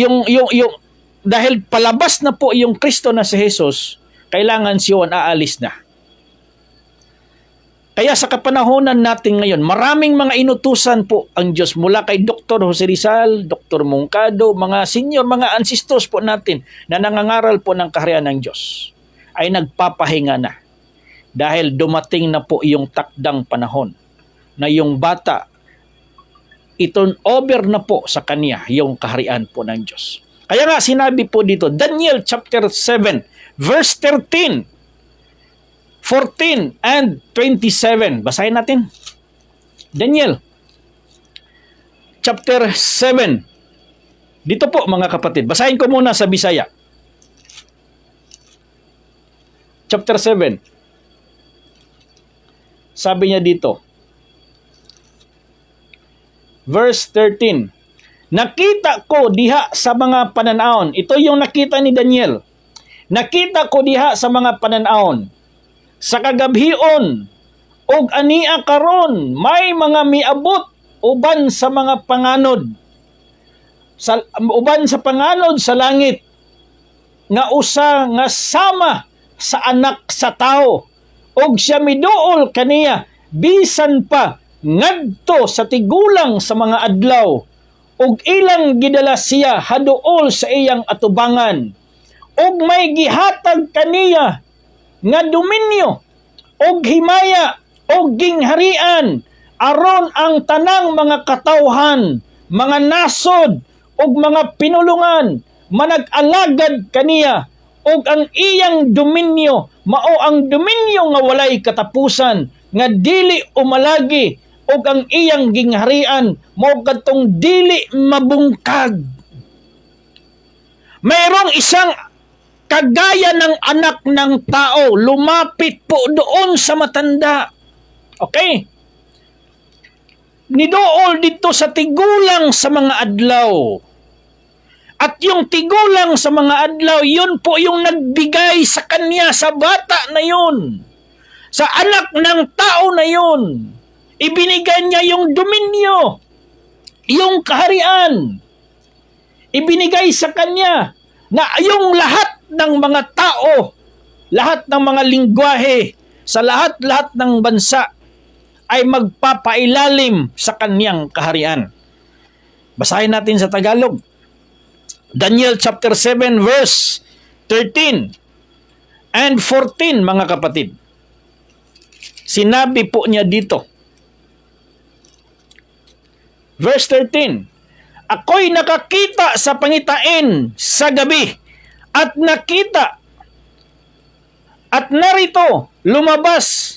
dahil palabas na po yung Kristo na si Jesus, kailangan si Juan aalis na. Kaya sa kapanahonan natin ngayon, maraming mga inutusan po ang Diyos mula kay Dr. Jose Rizal, Dr. Moncado, mga senior, mga ancestors po natin na nangangaral po ng kaharian ng Diyos ay nagpapahinga na. Dahil dumating na po yung takdang panahon na yung bata, iton over na po sa kanya yung kaharian po ng Diyos. Kaya nga sinabi po dito, Daniel chapter 7, verse 13, 14 and 27. Basahin natin. Daniel chapter 7. Dito po mga kapatid. Basahin ko muna sa Bisaya. Chapter 7. Sabi niya dito. Verse 13. Nakita ko diha sa mga pananaon. Ito yung nakita ni Daniel. Nakita ko diha sa mga pananaon. Sa kagabhion, og ania karon may mga miabot uban sa mga panganod. Uban sa panganod sa langit, nga usa nga sama sa anak sa tao, og siya miduol kaniya, bisan pa ngadto sa tigulang sa mga adlaw, og ilang gidala siya haduol sa iyang atubangan, og may gihatag kaniya nga dominyo og himaya og gingharian aron ang tanang mga katawhan mga nasod, ug mga pinulungan, manag-alagad kaniya, ug ang iyang dominyo, mao ang dominyo nga walay katapusan, nga dili umalagi, ug ang iyang gingharian, mao kadtong dili mabungkag. Mayroong isang kagaya ng anak ng tao, lumapit po doon sa matanda. Okay? Nidool dito sa tigulang sa mga adlaw. At yung tigulang sa mga adlaw, yun po yung nagbigay sa kanya, sa bata na yun. Sa anak ng tao na yun. Ibinigay niya yung dominyo, yung kaharian. Ibinigay sa kanya na yung lahat ng mga tao, lahat ng mga lingwahe, sa lahat-lahat ng bansa ay magpapailalim sa kanyang kaharian. Basahin natin sa Tagalog. Daniel chapter 7 verse 13 and 14, mga kapatid. Sinabi po niya dito. Verse 13. Ako'y nakakita sa pangitain sa gabi at nakita at narito lumabas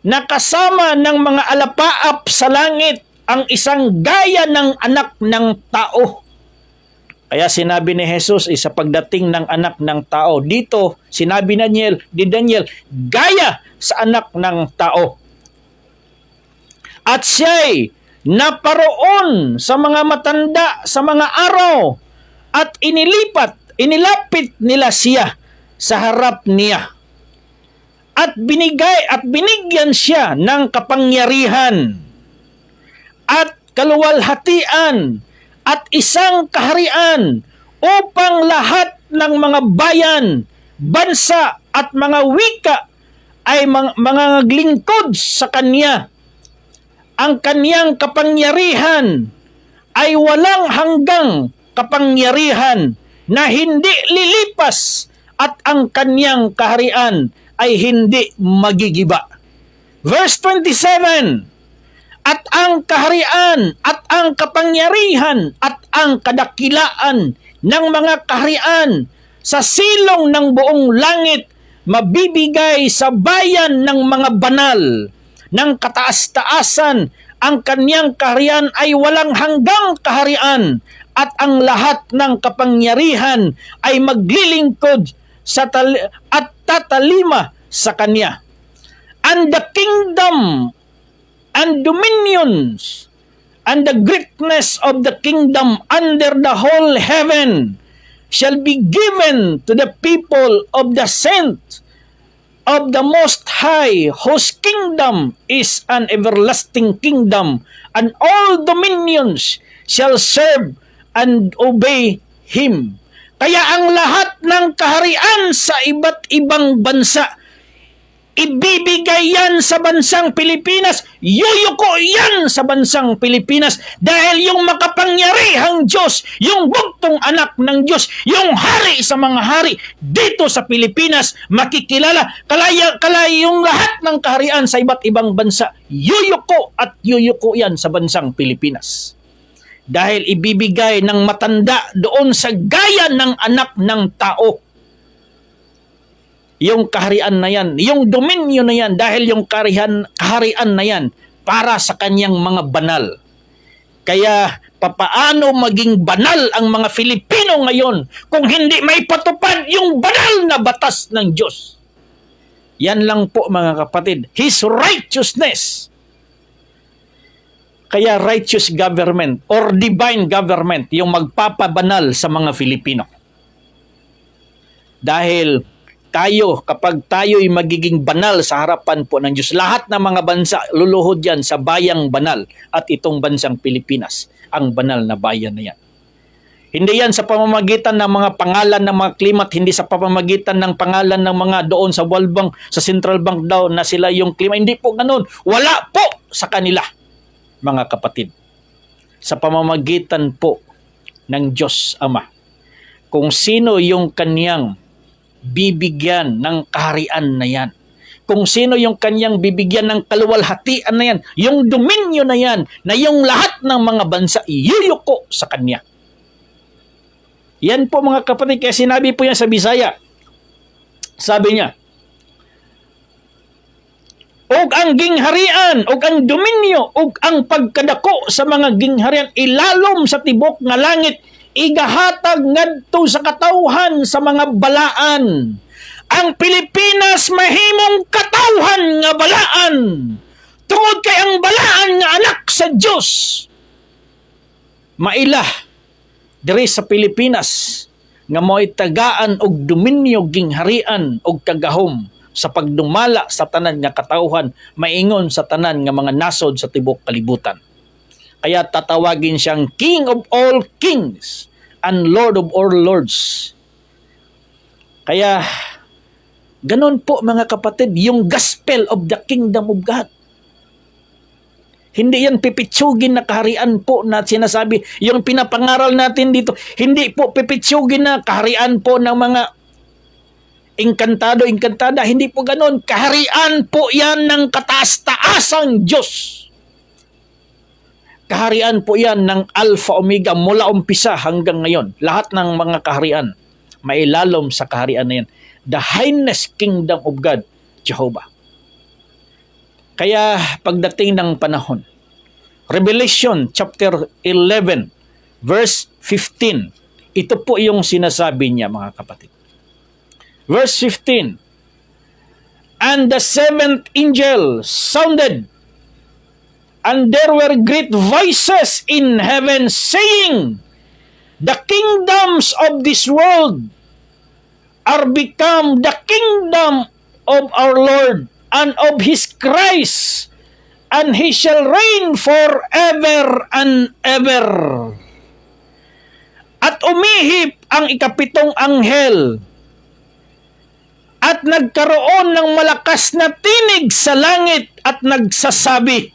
na kasama ng mga alapaap sa langit ang isang gaya ng anak ng tao. Kaya sinabi ni Jesus sa pagdating ng anak ng tao, dito sinabi ni Daniel, gaya sa anak ng tao. At siya'y naparoon sa mga matanda sa mga araw at inilapit nila siya sa harap niya. At binigyan siya ng kapangyarihan at kaluwalhatian at isang kaharian upang lahat ng mga bayan, bansa at mga wika ay mga lingkod sa kanya. Ang kaniyang kapangyarihan ay walang hanggang kapangyarihan na hindi lilipas at ang kaniyang kaharian ay hindi magigiba. Verse 27, at ang kaharian at ang kapangyarihan at ang kadakilaan ng mga kaharian sa silong ng buong langit mabibigay sa bayan ng mga banal ng kataas-taasan. Ang kaniyang kaharian ay walang hanggang kaharian at ang lahat ng kapangyarihan ay maglilingkod at tatalima sa kanya. And the kingdom and dominions and the greatness of the kingdom under the whole heaven shall be given to the people of the saints of the Most High, whose kingdom is an everlasting kingdom, and all dominions shall serve and obey Him. Kaya ang lahat ng kaharian sa iba't ibang bansa, ibibigay yan sa bansang Pilipinas, yuyuko yan sa bansang Pilipinas dahil yung makapangyarihang Diyos, yung bugtong anak ng Diyos, yung hari sa mga hari dito sa Pilipinas, makikilala. Kalaya yung lahat ng kaharian sa iba't ibang bansa, yuyuko at yuyuko yan sa bansang Pilipinas. Dahil ibibigay ng matanda doon sa gaya ng anak ng tao. Yung kaharian na yan, yung dominyo na yan, dahil yung kaharian na yan para sa kanyang mga banal. Kaya papaano maging banal ang mga Filipino ngayon kung hindi may patupad yung banal na batas ng Diyos? Yan lang po, mga kapatid, His righteousness. Kaya righteous government or divine government yung magpapabanal sa mga Filipino. Dahil kapag tayo'y magiging banal sa harapan po ng Diyos, lahat ng mga bansa luluhod yan sa bayang banal at itong bansang Pilipinas, ang banal na bayan na yan. Hindi yan sa pamamagitan ng mga pangalan ng mga klimat, hindi sa pamamagitan ng pangalan ng mga doon sa World Bank, sa Central Bank daw na sila yung klima. Hindi po ganun. Wala po sa kanila, mga kapatid. Sa pamamagitan po ng Diyos Ama. Kung sino yung kaniyang bibigyan ng kaharian na yan. kung sino yung kanyang bibigyan ng kaluwalhatian na yan, yung dominyo na yan, na yung lahat ng mga bansa iyuyuko sa kanya. Yan po mga kapatid, kaya sinabi po yan sa Bisaya. Sabi niya, og ang gingharian, og ang dominyo, og ang pagkadako sa mga gingharian, ilalom sa tibok nga langit, igahatag ngadto sa katawhan sa mga balaan. Ang Pilipinas mahimong katawhan nga balaan. Tungod kay ang balaan nga anak sa Dios. Mailah diri sa Pilipinas nga mo'y tagaan og dominyo gingharian og kagahom sa pagdumala sa tanan nga katawhan, maingon sa tanan nga mga nasod sa tibok kalibutan. Kaya tatawagin siyang King of all kings and Lord of all lords. Kaya ganon po mga kapatid, yung gospel of the kingdom of God. Hindi yan pipitsugin na kaharian po na sinasabi, yung pinapangaral natin dito, hindi po pipitsugin na kaharian po ng mga engkantada, hindi po ganon. Kaharian po yan ng kataas-taasang Diyos. Kaharian po yan ng Alpha Omega mula umpisa hanggang ngayon. Lahat ng mga kaharian, mailalom sa kaharian na yan. The highest kingdom of God, Jehovah. Kaya pagdating ng panahon, Revelation chapter 11, verse 15, ito po yung sinasabi niya mga kapatid. Verse 15, and the seventh angel sounded, and there were great voices in heaven saying, the kingdoms of this world are become the kingdom of our Lord and of his Christ, and he shall reign forever and ever. At umihip ang ikapitong anghel, at nagkaroon ng malakas na tinig sa langit at nagsasabi,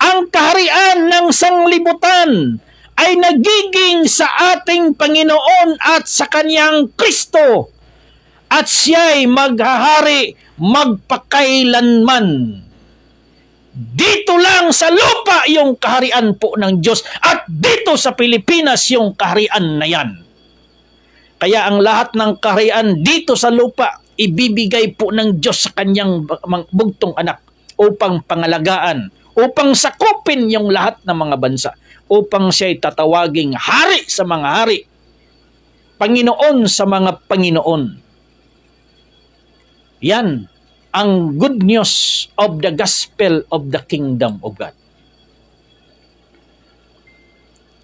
ang kaharian ng sanglibutan ay nagiging sa ating Panginoon at sa kanyang Kristo, at siya'y maghahari magpakailanman. Dito lang sa lupa yung kaharian po ng Diyos, at dito sa Pilipinas yung kaharian na yan. Kaya ang lahat ng kaharian dito sa lupa, ibibigay po ng Diyos sa kanyang bugtong anak upang pangalagaan, upang sakupin yung lahat ng mga bansa, upang siya'y tatawaging hari sa mga hari, Panginoon sa mga Panginoon. Yan ang good news of the gospel of the kingdom of God.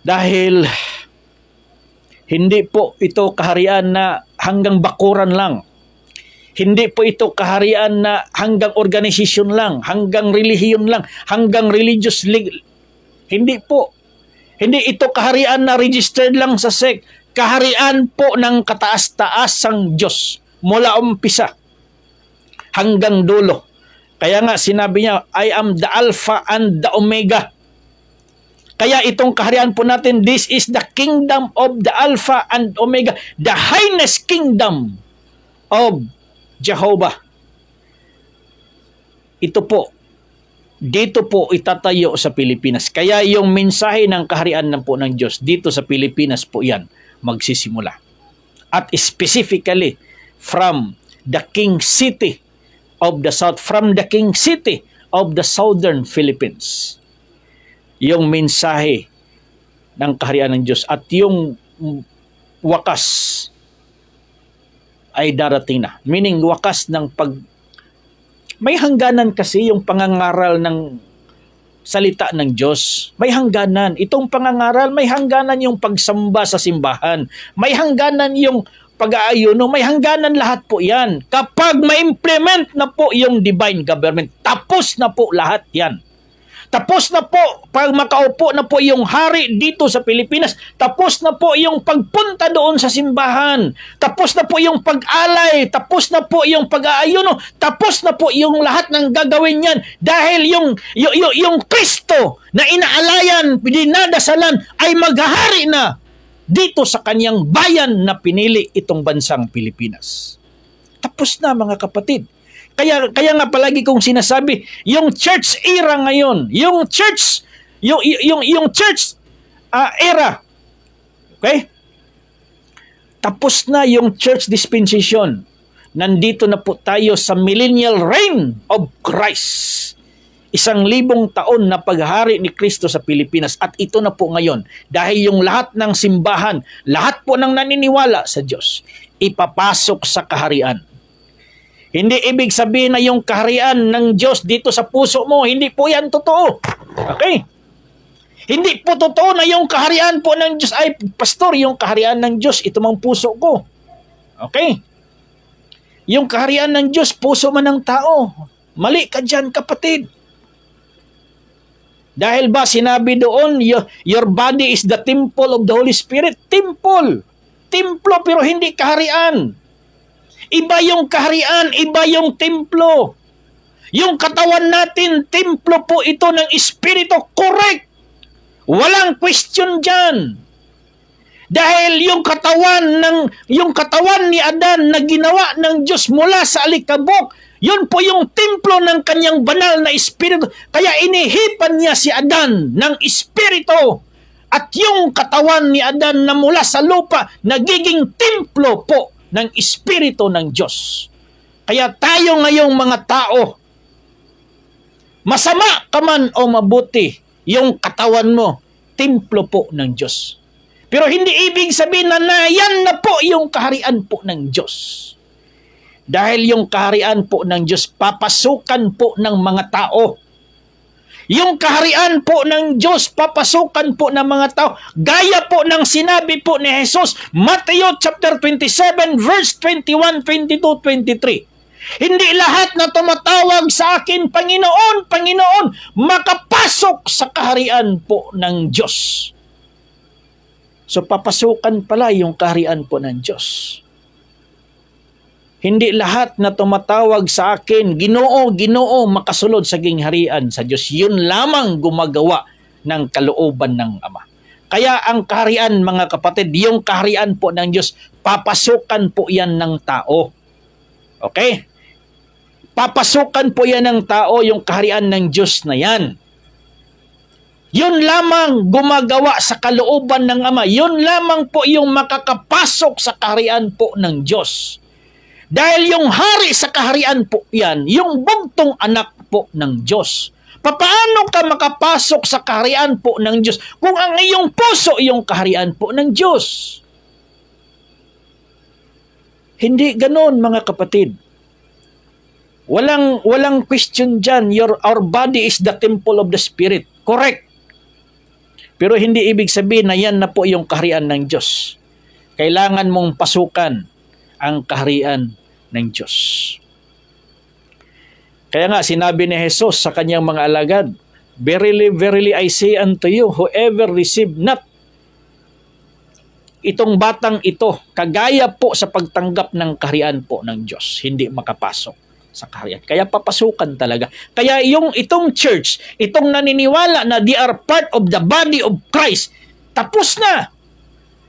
Dahil hindi po ito kaharian na hanggang bakuran lang. Hindi po ito kaharian na hanggang organisasyon lang, hanggang relihiyon lang, hanggang religious league. Hindi po. Hindi ito kaharian na registered lang sa sect. Kaharian po ng kataas-taasang Diyos mula umpisa hanggang dulo. Kaya nga sinabi niya, I am the Alpha and the Omega. Kaya itong kaharian po natin, this is the kingdom of the Alpha and Omega, the highest kingdom of Jehovah. Ito po, dito po itatayo sa Pilipinas. Kaya yung mensahe ng kaharian ng po ng Diyos, dito sa Pilipinas po yan magsisimula. At specifically, from the King City of the South, from the King City of the Southern Philippines. Yung mensahe ng kaharian ng Diyos at yung wakas ay darating na. Meaning wakas ng may hangganan kasi yung pangangaral ng salita ng Diyos. May hangganan. Itong pangangaral, may hangganan yung pagsamba sa simbahan. May hangganan yung pag-aayuno, may hangganan lahat po yan. Kapag ma-implement na po yung divine government, tapos na po lahat yan. Tapos na po, pag makaupo na po yung hari dito sa Pilipinas, tapos na po yung pagpunta doon sa simbahan, tapos na po yung pag-alay, tapos na po yung pag-aayuno, tapos na po yung lahat ng gagawin yan. Dahil yung Kristo na inaalayan, dinadasalan, ay maghahari na dito sa kanyang bayan na pinili itong bansang Pilipinas. Tapos na mga kapatid. Kaya nga palagi kong sinasabi, yung church era ngayon, yung church era, okay? Tapos na yung church dispensation. Nandito na po tayo sa millennial reign of Christ. 1,000 taon na paghari ni Kristo sa Pilipinas, at ito na po ngayon. Dahil yung lahat ng simbahan, lahat po ng naniniwala sa Diyos, ipapasok sa kaharian. Hindi ibig sabihin na yung kaharian ng Diyos dito sa puso mo, hindi po yan totoo. Okay? Hindi po totoo na yung kaharian po ng Diyos, ay pastor, yung kaharian ng Diyos, ito mang puso ko. Okay? Yung kaharian ng Diyos, puso man ng tao. Mali ka dyan, kapatid. Dahil ba sinabi doon, your body is the temple of the Holy Spirit? Temple. Templo, pero hindi kaharian. Iba yung kaharian, iba yung templo. Yung katawan natin, templo po ito ng Espiritu. Correct. Walang question dyan. Dahil yung katawan ni Adan na ginawa ng Diyos mula sa alikabok, yun po yung templo ng kanyang banal na Espiritu. Kaya inihipan niya si Adan ng Espiritu. At yung katawan ni Adan na mula sa lupa, nagiging templo po ng Espiritu ng Diyos. Kaya tayo ngayong mga tao, masama ka man o mabuti, yung katawan mo, templo po ng Diyos. Pero hindi ibig sabihin na yan na po yung kaharian po ng Diyos. Dahil yung kaharian po ng Diyos, papasukan po ng mga tao. Yung kaharian po ng Diyos, papasukan po ng mga tao. Gaya po ng sinabi po ni Jesus, Matthew chapter 27, verse 21, 22, 23. Hindi lahat na tumatawag sa akin, Panginoon, Panginoon, makapasok sa kaharian po ng Diyos. So papasukan pala yung kaharian po ng Diyos. Hindi lahat na tumatawag sa akin, Ginoo, Ginoo, makasulod sa gingharian sa Diyos. Yun lamang gumagawa ng kalooban ng Ama. Kaya ang kaharian, mga kapatid, yung kaharian po ng Diyos, papasukan po yan ng tao. Okay? Papasukan po yan ng tao, yung kaharian ng Diyos na yan. Yun lamang gumagawa sa kalooban ng Ama. Yun lamang po yung makakapasok sa kaharian po ng Diyos. Dahil yung hari sa kaharian po yan, yung bugtong anak po ng Diyos. Paano ka makapasok sa kaharian po ng Diyos kung ang iyong puso yung kaharian po ng Diyos? Hindi ganon, mga kapatid. Walang question dyan. Our body is the temple of the Spirit. Correct. Pero hindi ibig sabihin na yan na po yung kaharian ng Diyos. Kailangan mong pasukan ang kaharian ng Diyos. Kaya nga sinabi ni Jesus sa kanyang mga alagad, Verily, verily I say unto you, whoever receive not itong batang ito, kagaya po sa pagtanggap ng kaharian po ng Diyos, hindi makapasok sa kaharian. Kaya papasukan talaga. Kaya itong church, itong naniniwala na they are part of the body of Christ, tapos na.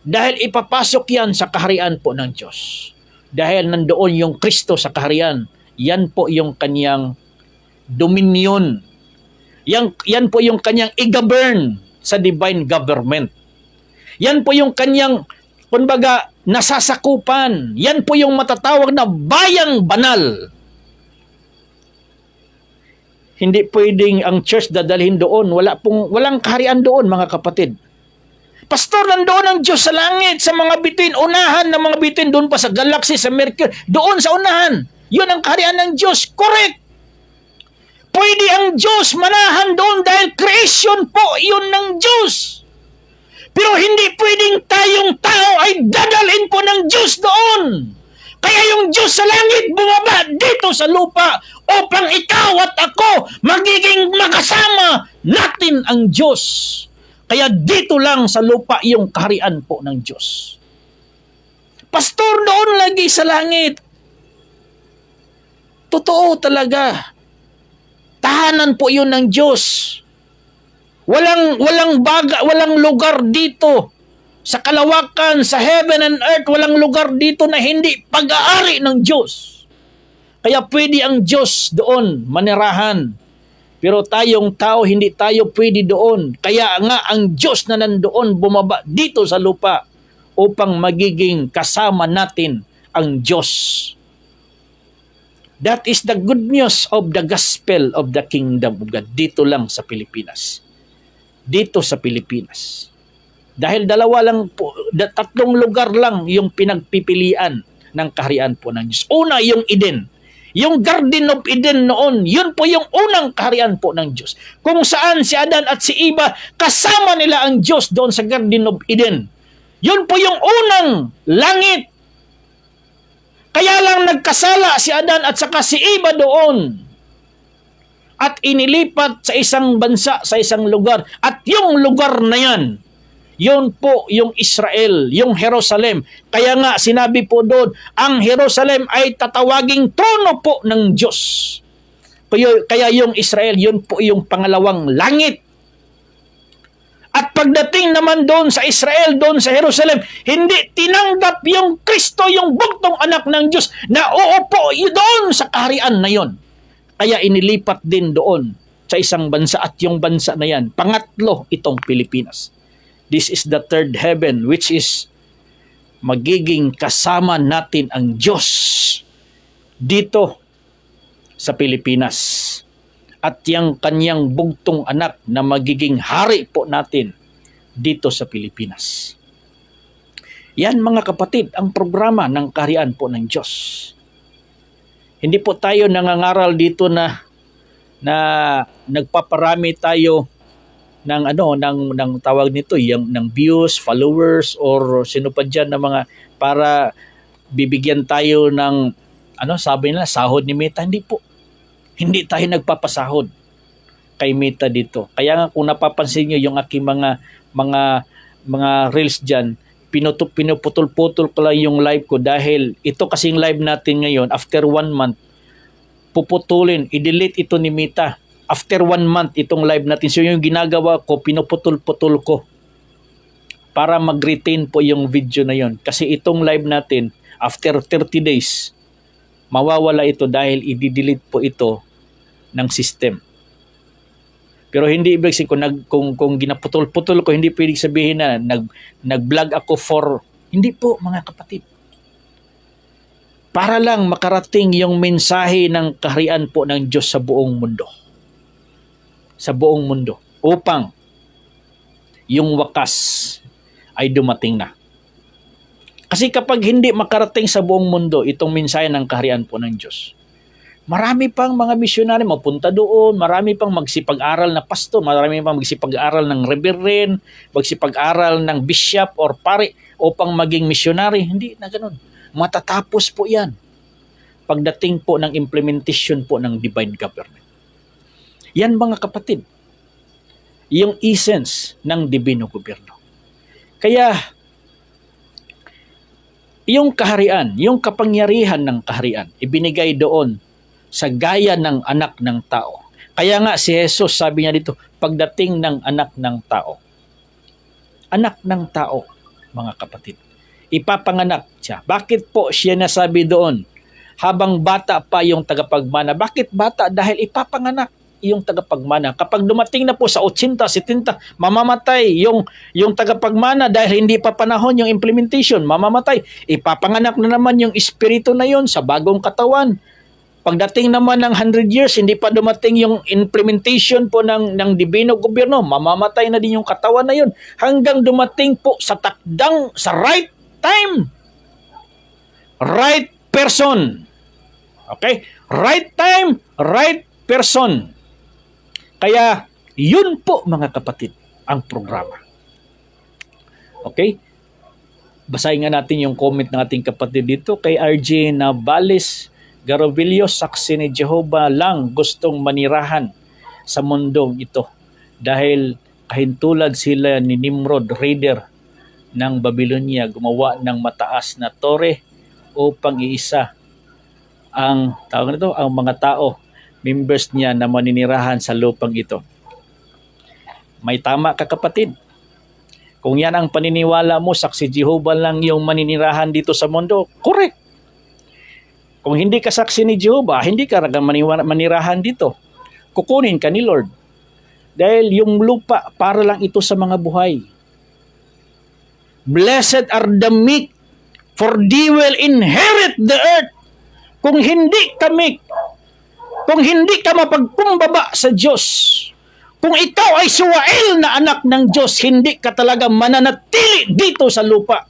Dahil ipapasok yan sa kaharian po ng Diyos. Dahil nandoon yung Kristo sa kaharian, yan po yung kanyang dominion. Yan po yung kanyang i-govern sa divine government. Yan po yung kanyang, kumbaga, nasasakupan. Yan po yung matatawag na bayang banal. Hindi pwedeng ang church dadalhin doon. Walang kaharian doon, mga kapatid. Pastor, nandoon ang Diyos sa langit, sa mga bituin, unahan ng mga bituin, doon pa sa galaxy, sa Mercury, doon sa unahan. Yun ang kaharian ng Diyos. Correct. Pwede ang Diyos manahan doon dahil creation po, yun ng Diyos. Pero hindi pwedeng tayong tao ay dadalhin po ng Diyos doon. Kaya yung Diyos sa langit bumaba dito sa lupa upang ikaw at ako magiging makasama natin ang Diyos. Kaya dito lang sa lupa yung kaharian po ng Diyos. Pastor, doon lagi sa langit. Totoo talaga. Tahanan po yun ng Diyos. Walang lugar dito. Sa kalawakan, sa heaven and earth, walang lugar dito na hindi pag-aari ng Diyos. Kaya pwede ang Diyos doon manirahan. Pero tayong tao, hindi tayo pwede doon. Kaya nga ang Diyos na nandoon bumaba dito sa lupa upang magiging kasama natin ang Diyos. That is the good news of the gospel of the kingdom of God. Dito lang sa Pilipinas. Dito sa Pilipinas. Dahil tatlong lugar lang yung pinagpipilian ng kaharian po ng Diyos. Una, yung Eden. Yung Garden of Eden noon, yun po yung unang kaharian po ng Diyos. Kung saan si Adan at si Eva, kasama nila ang Diyos doon sa Garden of Eden. Yun po yung unang langit. Kaya lang nagkasala si Adan at saka si Eva doon. At inilipat sa isang bansa, sa isang lugar. At yung lugar na yan, yun po yung Israel, yung Jerusalem. Kaya nga sinabi po doon, ang Jerusalem ay tatawaging trono po ng Diyos. Kaya yung Israel, yun po yung pangalawang langit. At pagdating naman doon sa Israel, doon sa Jerusalem, hindi tinanggap yung Kristo, yung bugtong anak ng Diyos, na uupo doon sa kaharian na yon. Kaya inilipat din doon sa isang bansa at yung bansa na yan, pangatlo itong Pilipinas. This is the third heaven, which is magiging kasama natin ang Diyos dito sa Pilipinas. At yung kanyang bugtong anak na magiging hari po natin dito sa Pilipinas. Yan mga kapatid, ang programa ng kaharian po ng Diyos. Hindi po tayo nangangaral dito na nagpaparami tayo ng tawag nito, yung ng views, followers, or sino pa dyan na mga para bibigyan tayo ng sabi nila, sahod ni Meta. Hindi po. Hindi tayo nagpapasahod kay Meta dito. Kaya nga kung napapansin nyo yung aking mga reels dyan, pinuputol-putol ko lang yung live ko dahil ito kasing live natin ngayon, after 1 month, puputulin, i-delete ito ni Meta. After 1 month, itong live natin. So yung ginagawa ko, pinuputol-putol ko para mag-retain po yung video na yon. Kasi itong live natin, after 30 days, mawawala ito dahil i-delete po ito ng system. Pero hindi ibig sabihin kung ginaputol-putol ko, hindi pwedeng sabihin na nag-vlog ako for... Hindi po mga kapatid. Para lang makarating yung mensahe ng kaharian po ng Diyos sa buong mundo. Sa buong mundo. Upang yung wakas ay dumating na. Kasi kapag hindi makarating sa buong mundo itong mensahe ng kaharian po ng Diyos, marami pang mga misyonary mapunta doon, marami pang magsipag-aral na pastor, marami pang magsipag-aral ng reverend, magsipag-aral ng bishop or pare upang maging misyonary. Hindi na ganun. Matatapos po yan pagdating po ng implementation po ng divine government. Yan mga kapatid, yung essence ng divino gobyerno. Kaya, yung kaharian, yung kapangyarihan ng kaharian, ibinigay doon sa gaya ng anak ng tao. Kaya nga si Jesus, sabi niya dito, pagdating ng anak ng tao. Anak ng tao, mga kapatid. Ipapanganak siya. Bakit po siya nasabi doon? Habang bata pa yung tagapagmana. Bakit bata? Dahil ipapanganak yung tagapagmana. Kapag dumating na po sa 80, 70, mamamatay yung tagapagmana dahil hindi pa panahon yung implementation, mamamatay. Ipapanganak na naman yung espiritu na yon sa bagong katawan. Pagdating naman ng 100 years, hindi pa dumating yung implementation po ng divino gobyerno, mamamatay na din yung katawan na yon hanggang dumating po sa takdang, sa right time. Right person. Okay? Right time, right person. Kaya, yun po mga kapatid, ang programa. Okay? Basahin nga natin yung comment ng ating kapatid dito kay RJ Navales Garovillo, saksi ni Jehovah lang gustong manirahan sa mundong ito dahil kahintulad sila ni Nimrod, raider ng Babylonia, gumawa ng mataas na tore upang iisa ang mga tao, members niya na maninirahan sa lupang ito. May tama ka kapatid. Kung yan ang paniniwala mo, saksi Jehovah lang yung maninirahan dito sa mundo, correct. Kung hindi ka saksi ni Jehovah, hindi ka manirahan dito. Kukunin ka ni Lord. Dahil yung lupa, para lang ito sa mga buhay. Blessed are the meek, for they will inherit the earth. Kung hindi ka mapagkumbaba sa Diyos, kung ikaw ay suwail na anak ng Diyos, hindi ka talaga mananatili dito sa lupa.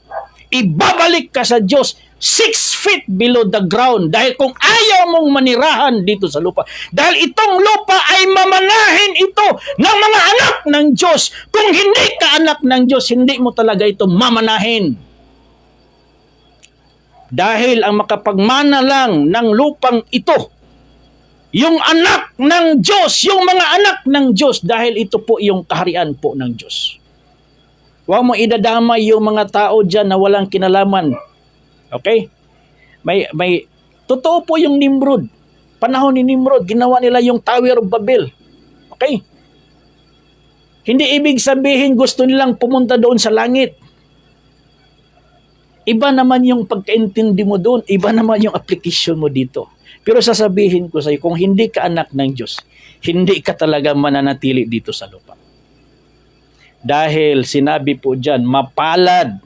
Ibabalik ka sa Diyos 6 feet below the ground dahil kung ayaw mong manirahan dito sa lupa. Dahil itong lupa ay mamanahin ito ng mga anak ng Diyos. Kung hindi ka anak ng Diyos, hindi mo talaga ito mamanahin. Dahil ang makapagmana lang ng lupang ito, yung anak ng Diyos, yung mga anak ng Diyos, dahil ito po yung kaharian po ng Diyos. Huwag mo idadamay yung mga tao dyan na walang kinalaman. Okay? Totoo po yung Nimrod. Panahon ni Nimrod, ginawa nila yung Tower of Babel. Okay? Hindi ibig sabihin gusto nilang pumunta doon sa langit. Iba naman yung pagkaintindi mo doon. Iba naman yung application mo dito. Pero sasabihin ko sa iyo, kung hindi ka anak ng Diyos, hindi ka talaga mananatili dito sa lupa. Dahil sinabi po dyan, mapalad.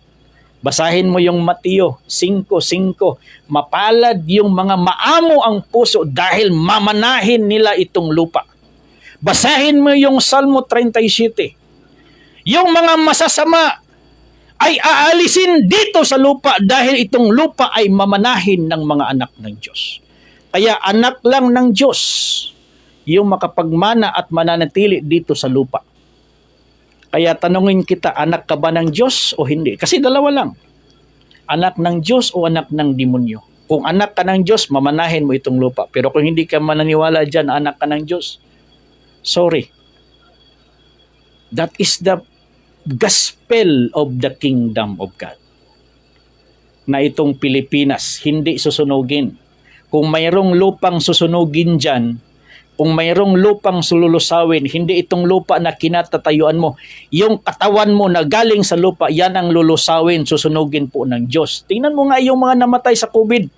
Basahin mo yung Mateo 5:5. Mapalad yung mga maamo ang puso dahil mamanahin nila itong lupa. Basahin mo yung Salmo 37. Yung mga masasama ay aalisin dito sa lupa dahil itong lupa ay mamanahin ng mga anak ng Diyos. Kaya anak lang ng Diyos yung makapagmana at mananatili dito sa lupa. Kaya tanungin kita, anak ka ba ng Diyos o hindi? Kasi dalawa lang. Anak ng Diyos o anak ng demonyo. Kung anak ka ng Diyos, mamanahin mo itong lupa. Pero kung hindi ka mananiwala dyan, anak ka ng Diyos, sorry. That is the gospel of the kingdom of God. Na itong Pilipinas, hindi susunugin. Kung mayroong lupang susunugin dyan, kung mayroong lupang sululusawin, hindi itong lupa na kinatatayuan mo. Yung katawan mo na galing sa lupa, yan ang lulusawin, susunugin po ng Diyos. Tingnan mo nga yung mga namatay sa COVID.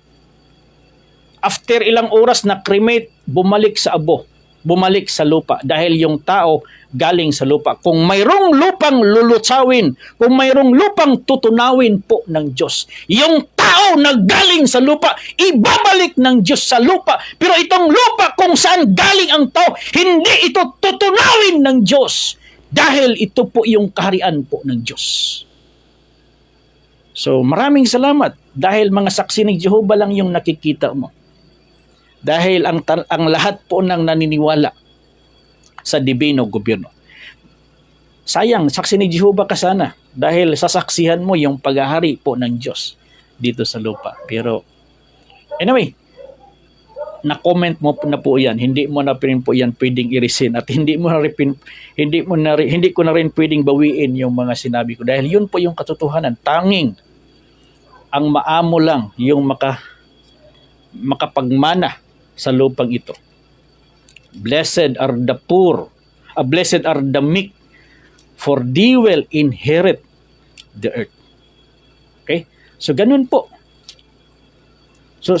After ilang oras na cremate, bumalik sa abo, bumalik sa lupa. Dahil yung tao galing sa lupa. Kung mayroong lupang lulusawin, kung mayroong lupang tutunawin po ng Diyos, yung tao na galing sa lupa, ibabalik ng Diyos sa lupa. Pero itong lupa kung saan galing ang tao, hindi ito tutunawin ng Diyos. Dahil ito po yung kaharian po ng Diyos. So maraming salamat. Dahil mga saksi ng Jehovah lang yung nakikita mo. Dahil ang lahat po ng naniniwala sa dibino gobyerno. Sayang, saksi ni Jehovah ka sana dahil sasaksihan mo yung paghahari po ng Diyos dito sa lupa. Pero anyway, na-comment mo na po yan. Hindi mo na rin po yan pwedeng i-resin at hindi ko na rin pwedeng bawiin yung mga sinabi ko dahil yun po yung katotohanan. Tanging ang maamo lang yung makapagmana sa lupang ito. Blessed are the poor, blessed are the meek, for they will inherit the earth. Okay? So, ganun po. So,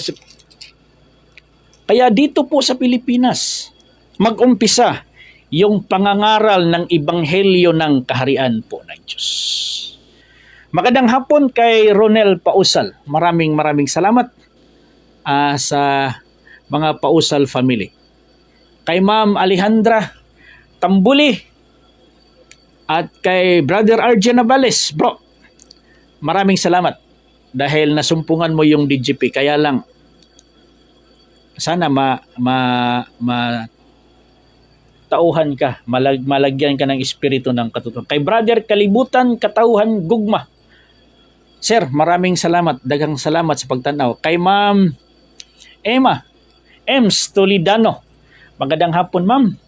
kaya dito po sa Pilipinas, mag-umpisa yung pangangaral ng Ebanghelyo ng kaharian po ng Diyos. Magandang hapon kay Ronel Pausal. Maraming salamat sa mga Pausal family. Kay Ma'am Alejandra Tambuli at kay Brother Arjen Navales, bro. Maraming salamat dahil nasumpungan mo yung DGP. Kaya lang sana tauhan ka, malagyan ka ng espiritu ng katotohanan. Kay Brother Kalibutan Katauhan Gugma. Sir, maraming salamat. Daghang salamat sa pagtanaw. Kay Ma'am Emma Ems Toledano. Magandang hapon, ma'am.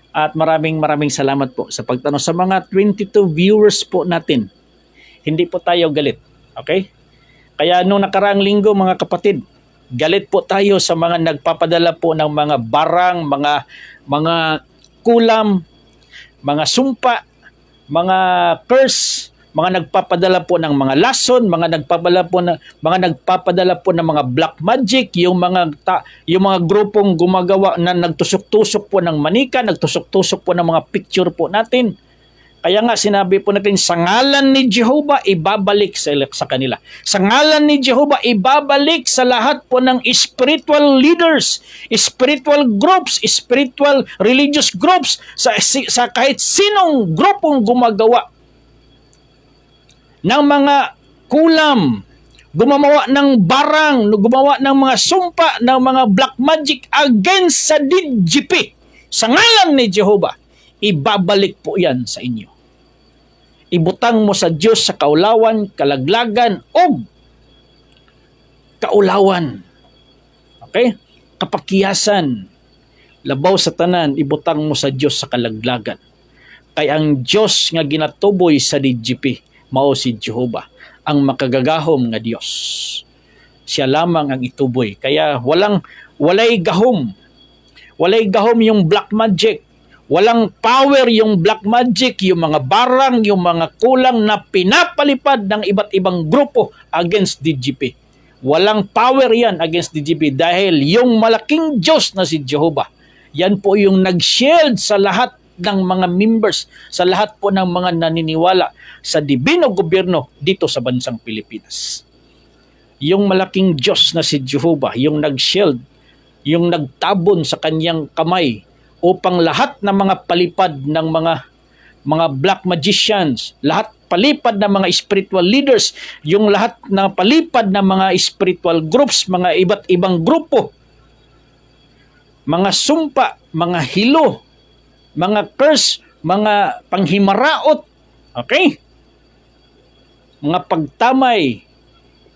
At maraming salamat po sa pagtanong. Sa mga 22 viewers po natin, hindi po tayo galit. Okay? Kaya nung nakaraang linggo, mga kapatid, galit po tayo sa mga nagpapadala po ng mga barang, mga kulam, mga sumpa, mga curse, mga nagpapadala po ng mga lason, mga nagpapadala po ng mga black magic, yung mga grupong gumagawa na nagtusok-tusok po ng manika, nagtusok-tusok po ng mga picture po natin. Kaya nga sinabi po natin, sa ngalan ni Jehovah, ibabalik sa kanila. Sa ngalan ni Jehovah, ibabalik sa lahat po ng spiritual leaders, spiritual groups, spiritual religious groups, sa kahit sinong grupong gumagawa ng mga kulam, gumawa ng barang, gumawa ng mga sumpa, ng mga black magic against sa DGP. Sa ngalan ni Jehovah, ibabalik po yan sa inyo. Ibutang mo sa Diyos sa kaulawan, kalaglagan, o kaulawan. Okay? Kapakiyasan. Labaw sa tanan, ibutang mo sa Diyos sa kalaglagan. Kay ang Diyos nga ginatuboy sa DGP, mao si Jehovah, ang makagagahom nga Diyos. Siya lamang ang ituboy. Kaya walay gahom. Walay gahom yung black magic. Walang power yung black magic, yung mga barang, yung mga kulang na pinapalipad ng iba't ibang grupo against DGP. Walang power yan against DGP dahil yung malaking Diyos na si Jehovah, yan po yung nag-shield sa lahat ng mga members, sa lahat po ng mga naniniwala sa dibino gobyerno dito sa bansang Pilipinas. Yung malaking Diyos na si Jehovah, yung nag-shield, yung nagtabon sa kanyang kamay, upang lahat ng mga palipad ng mga black magicians, lahat palipad ng mga spiritual leaders, yung lahat na palipad ng mga spiritual groups, mga iba't ibang grupo, mga sumpa, mga hilo, mga curse, mga panghimaraot, okay? Mga pagtamay,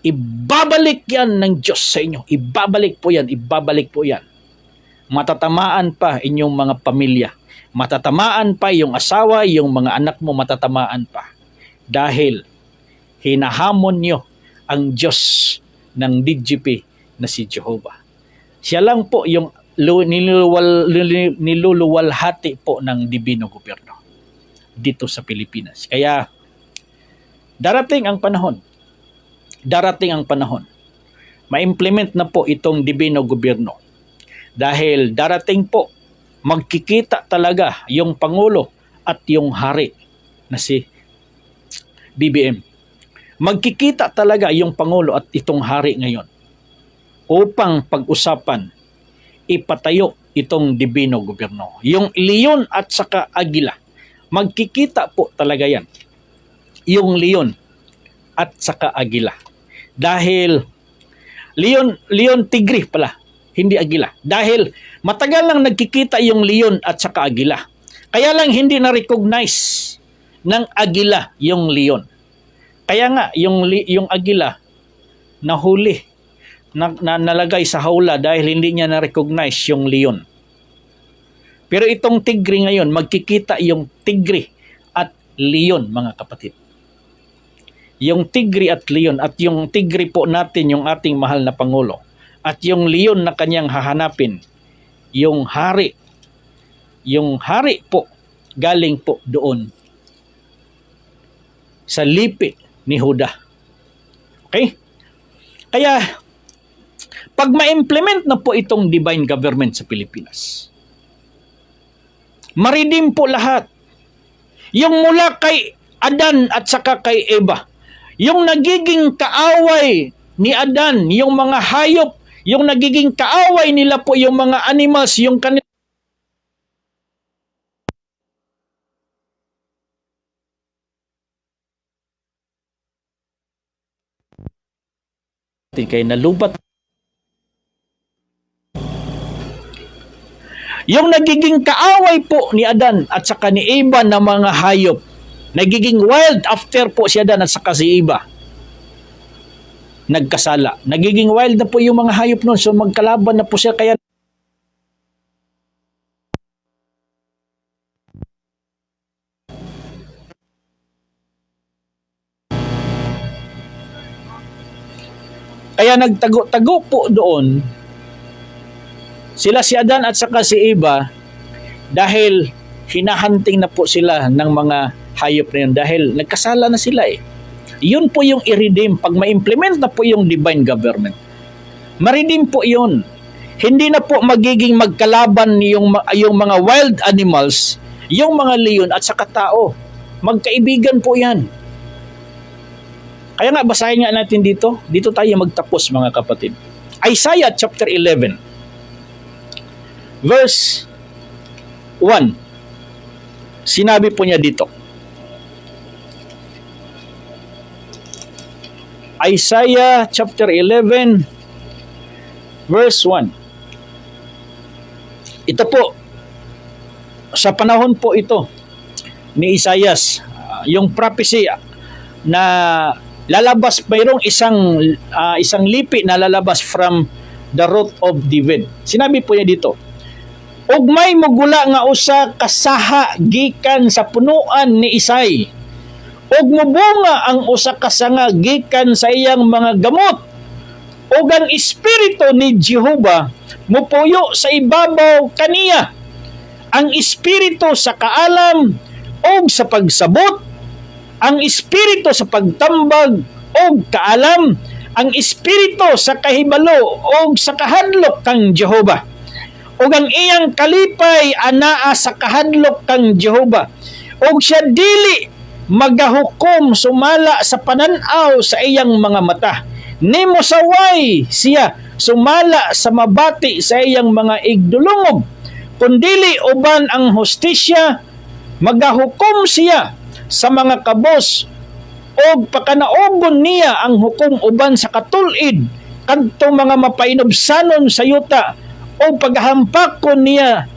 ibabalik yan ng Diyos sa inyo. Ibabalik po yan, ibabalik po yan. Matatamaan pa inyong mga pamilya. Matatamaan pa yung asawa, yung mga anak mo matatamaan pa. Dahil hinahamon nyo ang Diyos ng DGP na si Jehovah. Siya lang po yung niluluwalhati po ng dibino gobyerno dito sa Pilipinas. Kaya darating ang panahon, ma-implement na po itong dibino gobyerno. Dahil darating po, magkikita talaga yung Pangulo at yung Hari na si BBM. Magkikita talaga yung Pangulo at itong Hari ngayon upang pag-usapan, ipatayo itong dibino gobyerno. Yung leon at saka agila. Magkikita po talaga yan. Yung leon at saka agila. Dahil leon tigre pala. Hindi agila. Dahil matagal lang nagkikita yung leon at saka agila. Kaya lang hindi na-recognize ng agila yung leon. Kaya nga, yung agila nahuli, nalagay sa hawla dahil hindi niya na-recognize yung leon. Pero itong tigre ngayon, magkikita yung tigre at leon, mga kapatid. Yung tigre at leon, at yung tigre po natin, yung ating mahal na Pangulo, at yung leon na kanyang hahanapin, yung hari. Yung hari po, galing po doon sa lipi ni Huda. Okay? Kaya, pag ma-implement na po itong divine government sa Pilipinas, maridim po lahat. Yung mula kay Adan at saka kay Eva, yung nagiging kaaway ni Adan, yung mga hayop, yung nagiging kaaway nila po yung mga animals, yung kanila. Kay nalubat. Yung nagiging kaaway po ni Adan at saka ni Eva na mga hayop, nagiging wild after po si Adan at saka si Eva nagkasala. Nagiging wild na po yung mga hayop noon, so magkalaban na po siya. Kaya nagtago-tago po doon sila si Adan at saka si Eva dahil hinahunting na po sila ng mga hayop na yun dahil nagkasala na sila eh. Yun po yung i-redeem pag ma-implement na po yung divine government. Ma-redeem po yun. Hindi na po magiging magkalaban yung mga wild animals, yung mga leon at saka tao. Magkaibigan po yan. Kaya nga, basahin nga natin dito. Dito tayo magtapos, mga kapatid. Isaiah chapter 11, verse 1. Sinabi po niya dito. Isaiah chapter 11, verse 1. Ito po, sa panahon po ito ni Isaias, yung prophecy na lalabas, mayroong isang lipi na lalabas from the root of David. Sinabi po niya dito, ugmay mogula nga usa kasaha gikan sa punuan ni Isay, ug mubunga ang usa ka sanga gikan sa iyang mga gamot, ug ang espiritu ni Jehova mupuyo sa ibabaw kaniya, ang espiritu sa kaalam ug sa pagsabot, ang espiritu sa pagtambag o kaalam, ang espiritu sa kahibalo o sa kahadlok kang Jehova. O ang iyang kalipay anaa sa kahadlok kang Jehova. O siya dili magahukom sumala sa pananaw sa iyang mga mata. Nimo saway siya sumala sa mabati sa iyang mga igdulungob. Kundili uban ang hustisya, magahukom siya sa mga kabos o pakanaogon niya ang hukom uban sa katulid kadtong mga mapainobsanon sa yuta o paghampakon niya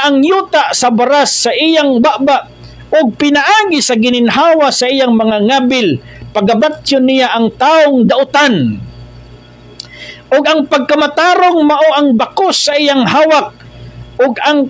ang yuta sa baras sa iyang baba o pinaagi sa gininhawa sa iyang mga ngabil, pagabatyon niya ang taong dautan o ang pagkamatarong mao ang bakos sa iyang hawak o ang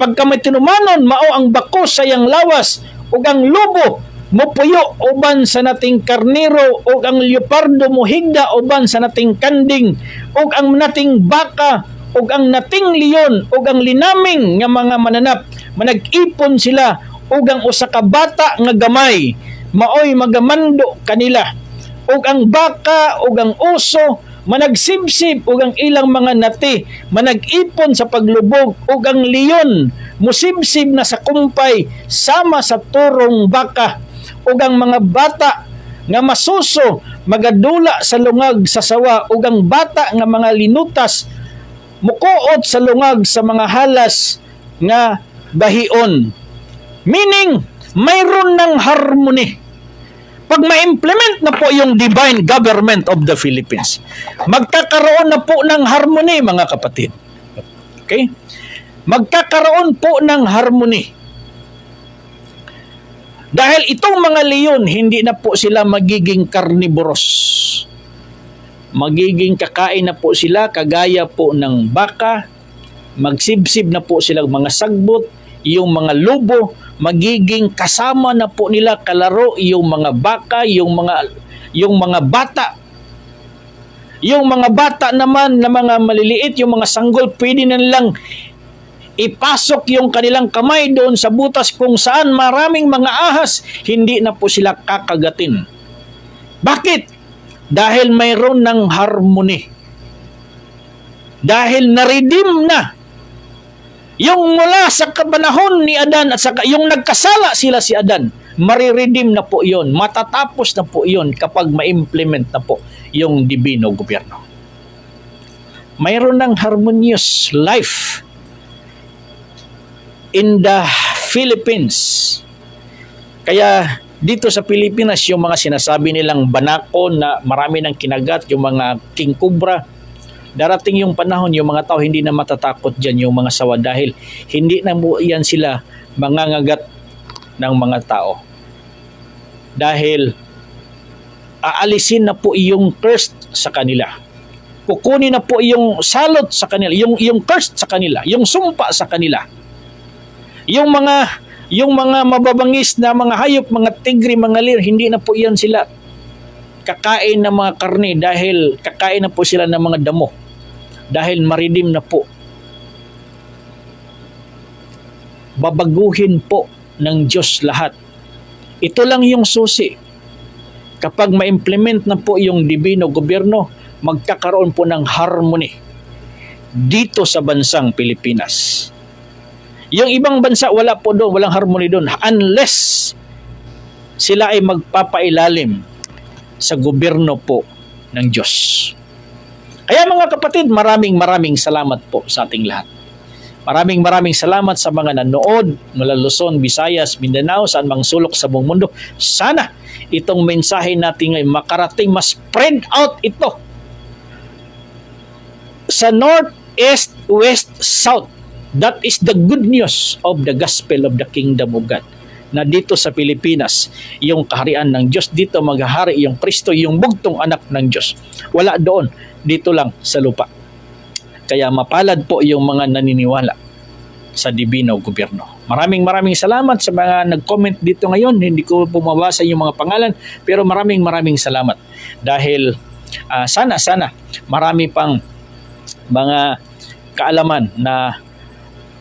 pagkamatinumanon mao ang bakos sa iyang lawas, ug ang lobo mopuyo uban sa nating karnero, ug ang leopardo mohigda uban sa nating kanding, ug ang nating baka, ug ang nating leon, ug ang linaming nga mga mananap manag-ipon sila, ug ang usa ka bata nga gamay maoy magamando kanila, ug ang baka ug ang oso managsibsib ug ang ilang mga nati manag-ipon sa paglubog, ug ang leon musibsib na sa kumpay sama sa turong baka, ug ang mga bata nga masuso magadula sa lungag sa sawa, ug ang bata nga mga linutas mukuot sa lungag sa mga halas nga bahion. Meaning, mayroon ng harmony. Pag ma-implement na po yung divine government of the Philippines, magkakaroon na po ng harmony, mga kapatid. Okay? Magkakaroon po ng harmony. Dahil itong mga leon, hindi na po sila magiging carnivorous. Magiging kakain na po sila kagaya po ng baka, magsibsib na po silang mga sagbot, yung mga lobo, magiging kasama na po nila kalaro yung mga baka, yung mga bata. Yung mga bata naman na mga maliliit, yung mga sanggol, pwede na nilang ipasok yung kanilang kamay doon sa butas kung saan maraming mga ahas, hindi na po sila kakagatin. Bakit? Dahil mayroon ng harmony. Dahil na-redeem na yung mula sa kapanahon ni Adan at saka yung nagkasala sila si Adan, mariredeem na po yon, matatapos na po yon kapag ma-implement na po yung divino gobyerno. Mayroon ng harmonious life in the Philippines. Kaya dito sa Pilipinas, yung mga sinasabi nilang banako na marami ng kinagat, yung mga king cobra, darating yung panahon, yung mga tao hindi na matatakot dyan, yung mga sawa, dahil hindi na mo yan sila mangangagat ng mga tao. Dahil aalisin na po yung cursed sa kanila. Kukunin na po yung salot sa kanila, yung cursed sa kanila, yung sumpa sa kanila. Yung mga mababangis na mga hayop, mga tigre, mga lir, hindi na po yan sila kakain ng mga karne dahil kakain na po sila ng mga damo. Dahil maridim na po babaguhin po ng Diyos lahat. Ito lang yung susi. Kapag ma-implement na po yung divino gobyerno, magkakaroon po ng harmony dito sa bansang Pilipinas. Yung ibang bansa, wala po doon, walang harmony doon, unless sila ay magpapailalim sa gobyerno po ng Diyos. Kaya mga kapatid, maraming salamat po sa ating lahat. Maraming salamat sa mga nanood mula Luzon, Visayas, Mindanao, saan mang sulok sa buong mundo. Sana itong mensahe natin ay makarating, mas spread out ito sa North, East, West, South. That is the good news of the gospel of the kingdom of God. Na dito sa Pilipinas, yung kaharian ng Diyos, dito maghahari yung Kristo, yung bugtong anak ng Diyos. Wala doon, dito lang sa lupa. Kaya mapalad po yung mga naniniwala sa divino gobyerno. Maraming salamat sa mga nag-comment dito ngayon. Hindi ko bumabasa yung mga pangalan, pero maraming salamat. Dahil sana marami pang mga kaalaman na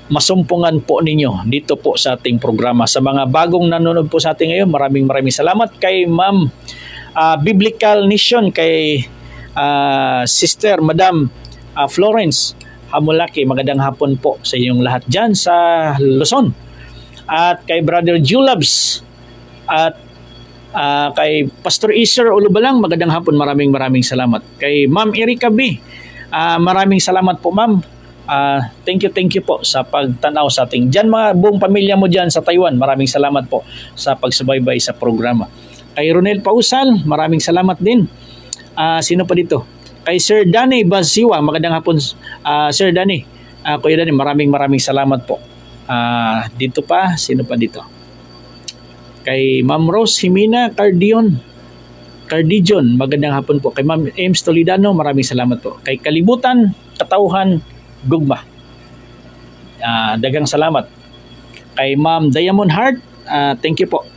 masumpungan po ninyo dito po sa ating programa. Sa mga bagong nanonood po sa ating ngayon, maraming salamat kay Ma'am Biblical Nation, kay Sister Madam Florence Hamulaki. Magandang hapon po sa inyong lahat dyan sa Luzon. At kay Brother Julabs at kay Pastor Iser Ulubalang, magandang hapon, maraming salamat. Kay Ma'am Erika B, maraming salamat po ma'am. Thank you po sa pagtanaw sa ating dyan, mga buong pamilya mo dyan sa Taiwan. Maraming salamat po sa pagsubaybay sa programa. Kay Ronel Pausal, maraming salamat din. Sino pa dito? Kay Sir Danny Baziwa, magandang hapon Sir Danny. Kuya Danny, maraming salamat po. Dito pa, sino pa dito? Kay Ma'am Rose Jimena Cardijon, magandang hapon po. Kay Ma'am Ames Toledano, maraming salamat po. Kay Kalibutan Katauhan Gugma, dagang salamat. Kay Ma'am Diamond Heart, thank you po.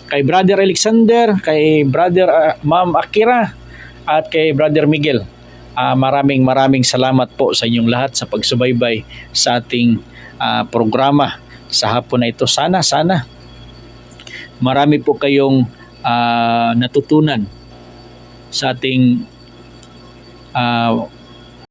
Kay Brother Alexander, kay Brother Ma'am Akira, at kay Brother Miguel, maraming salamat po sa inyong lahat sa pagsubaybay sa ating programa sa hapon na ito. Sana marami po kayong natutunan sa ating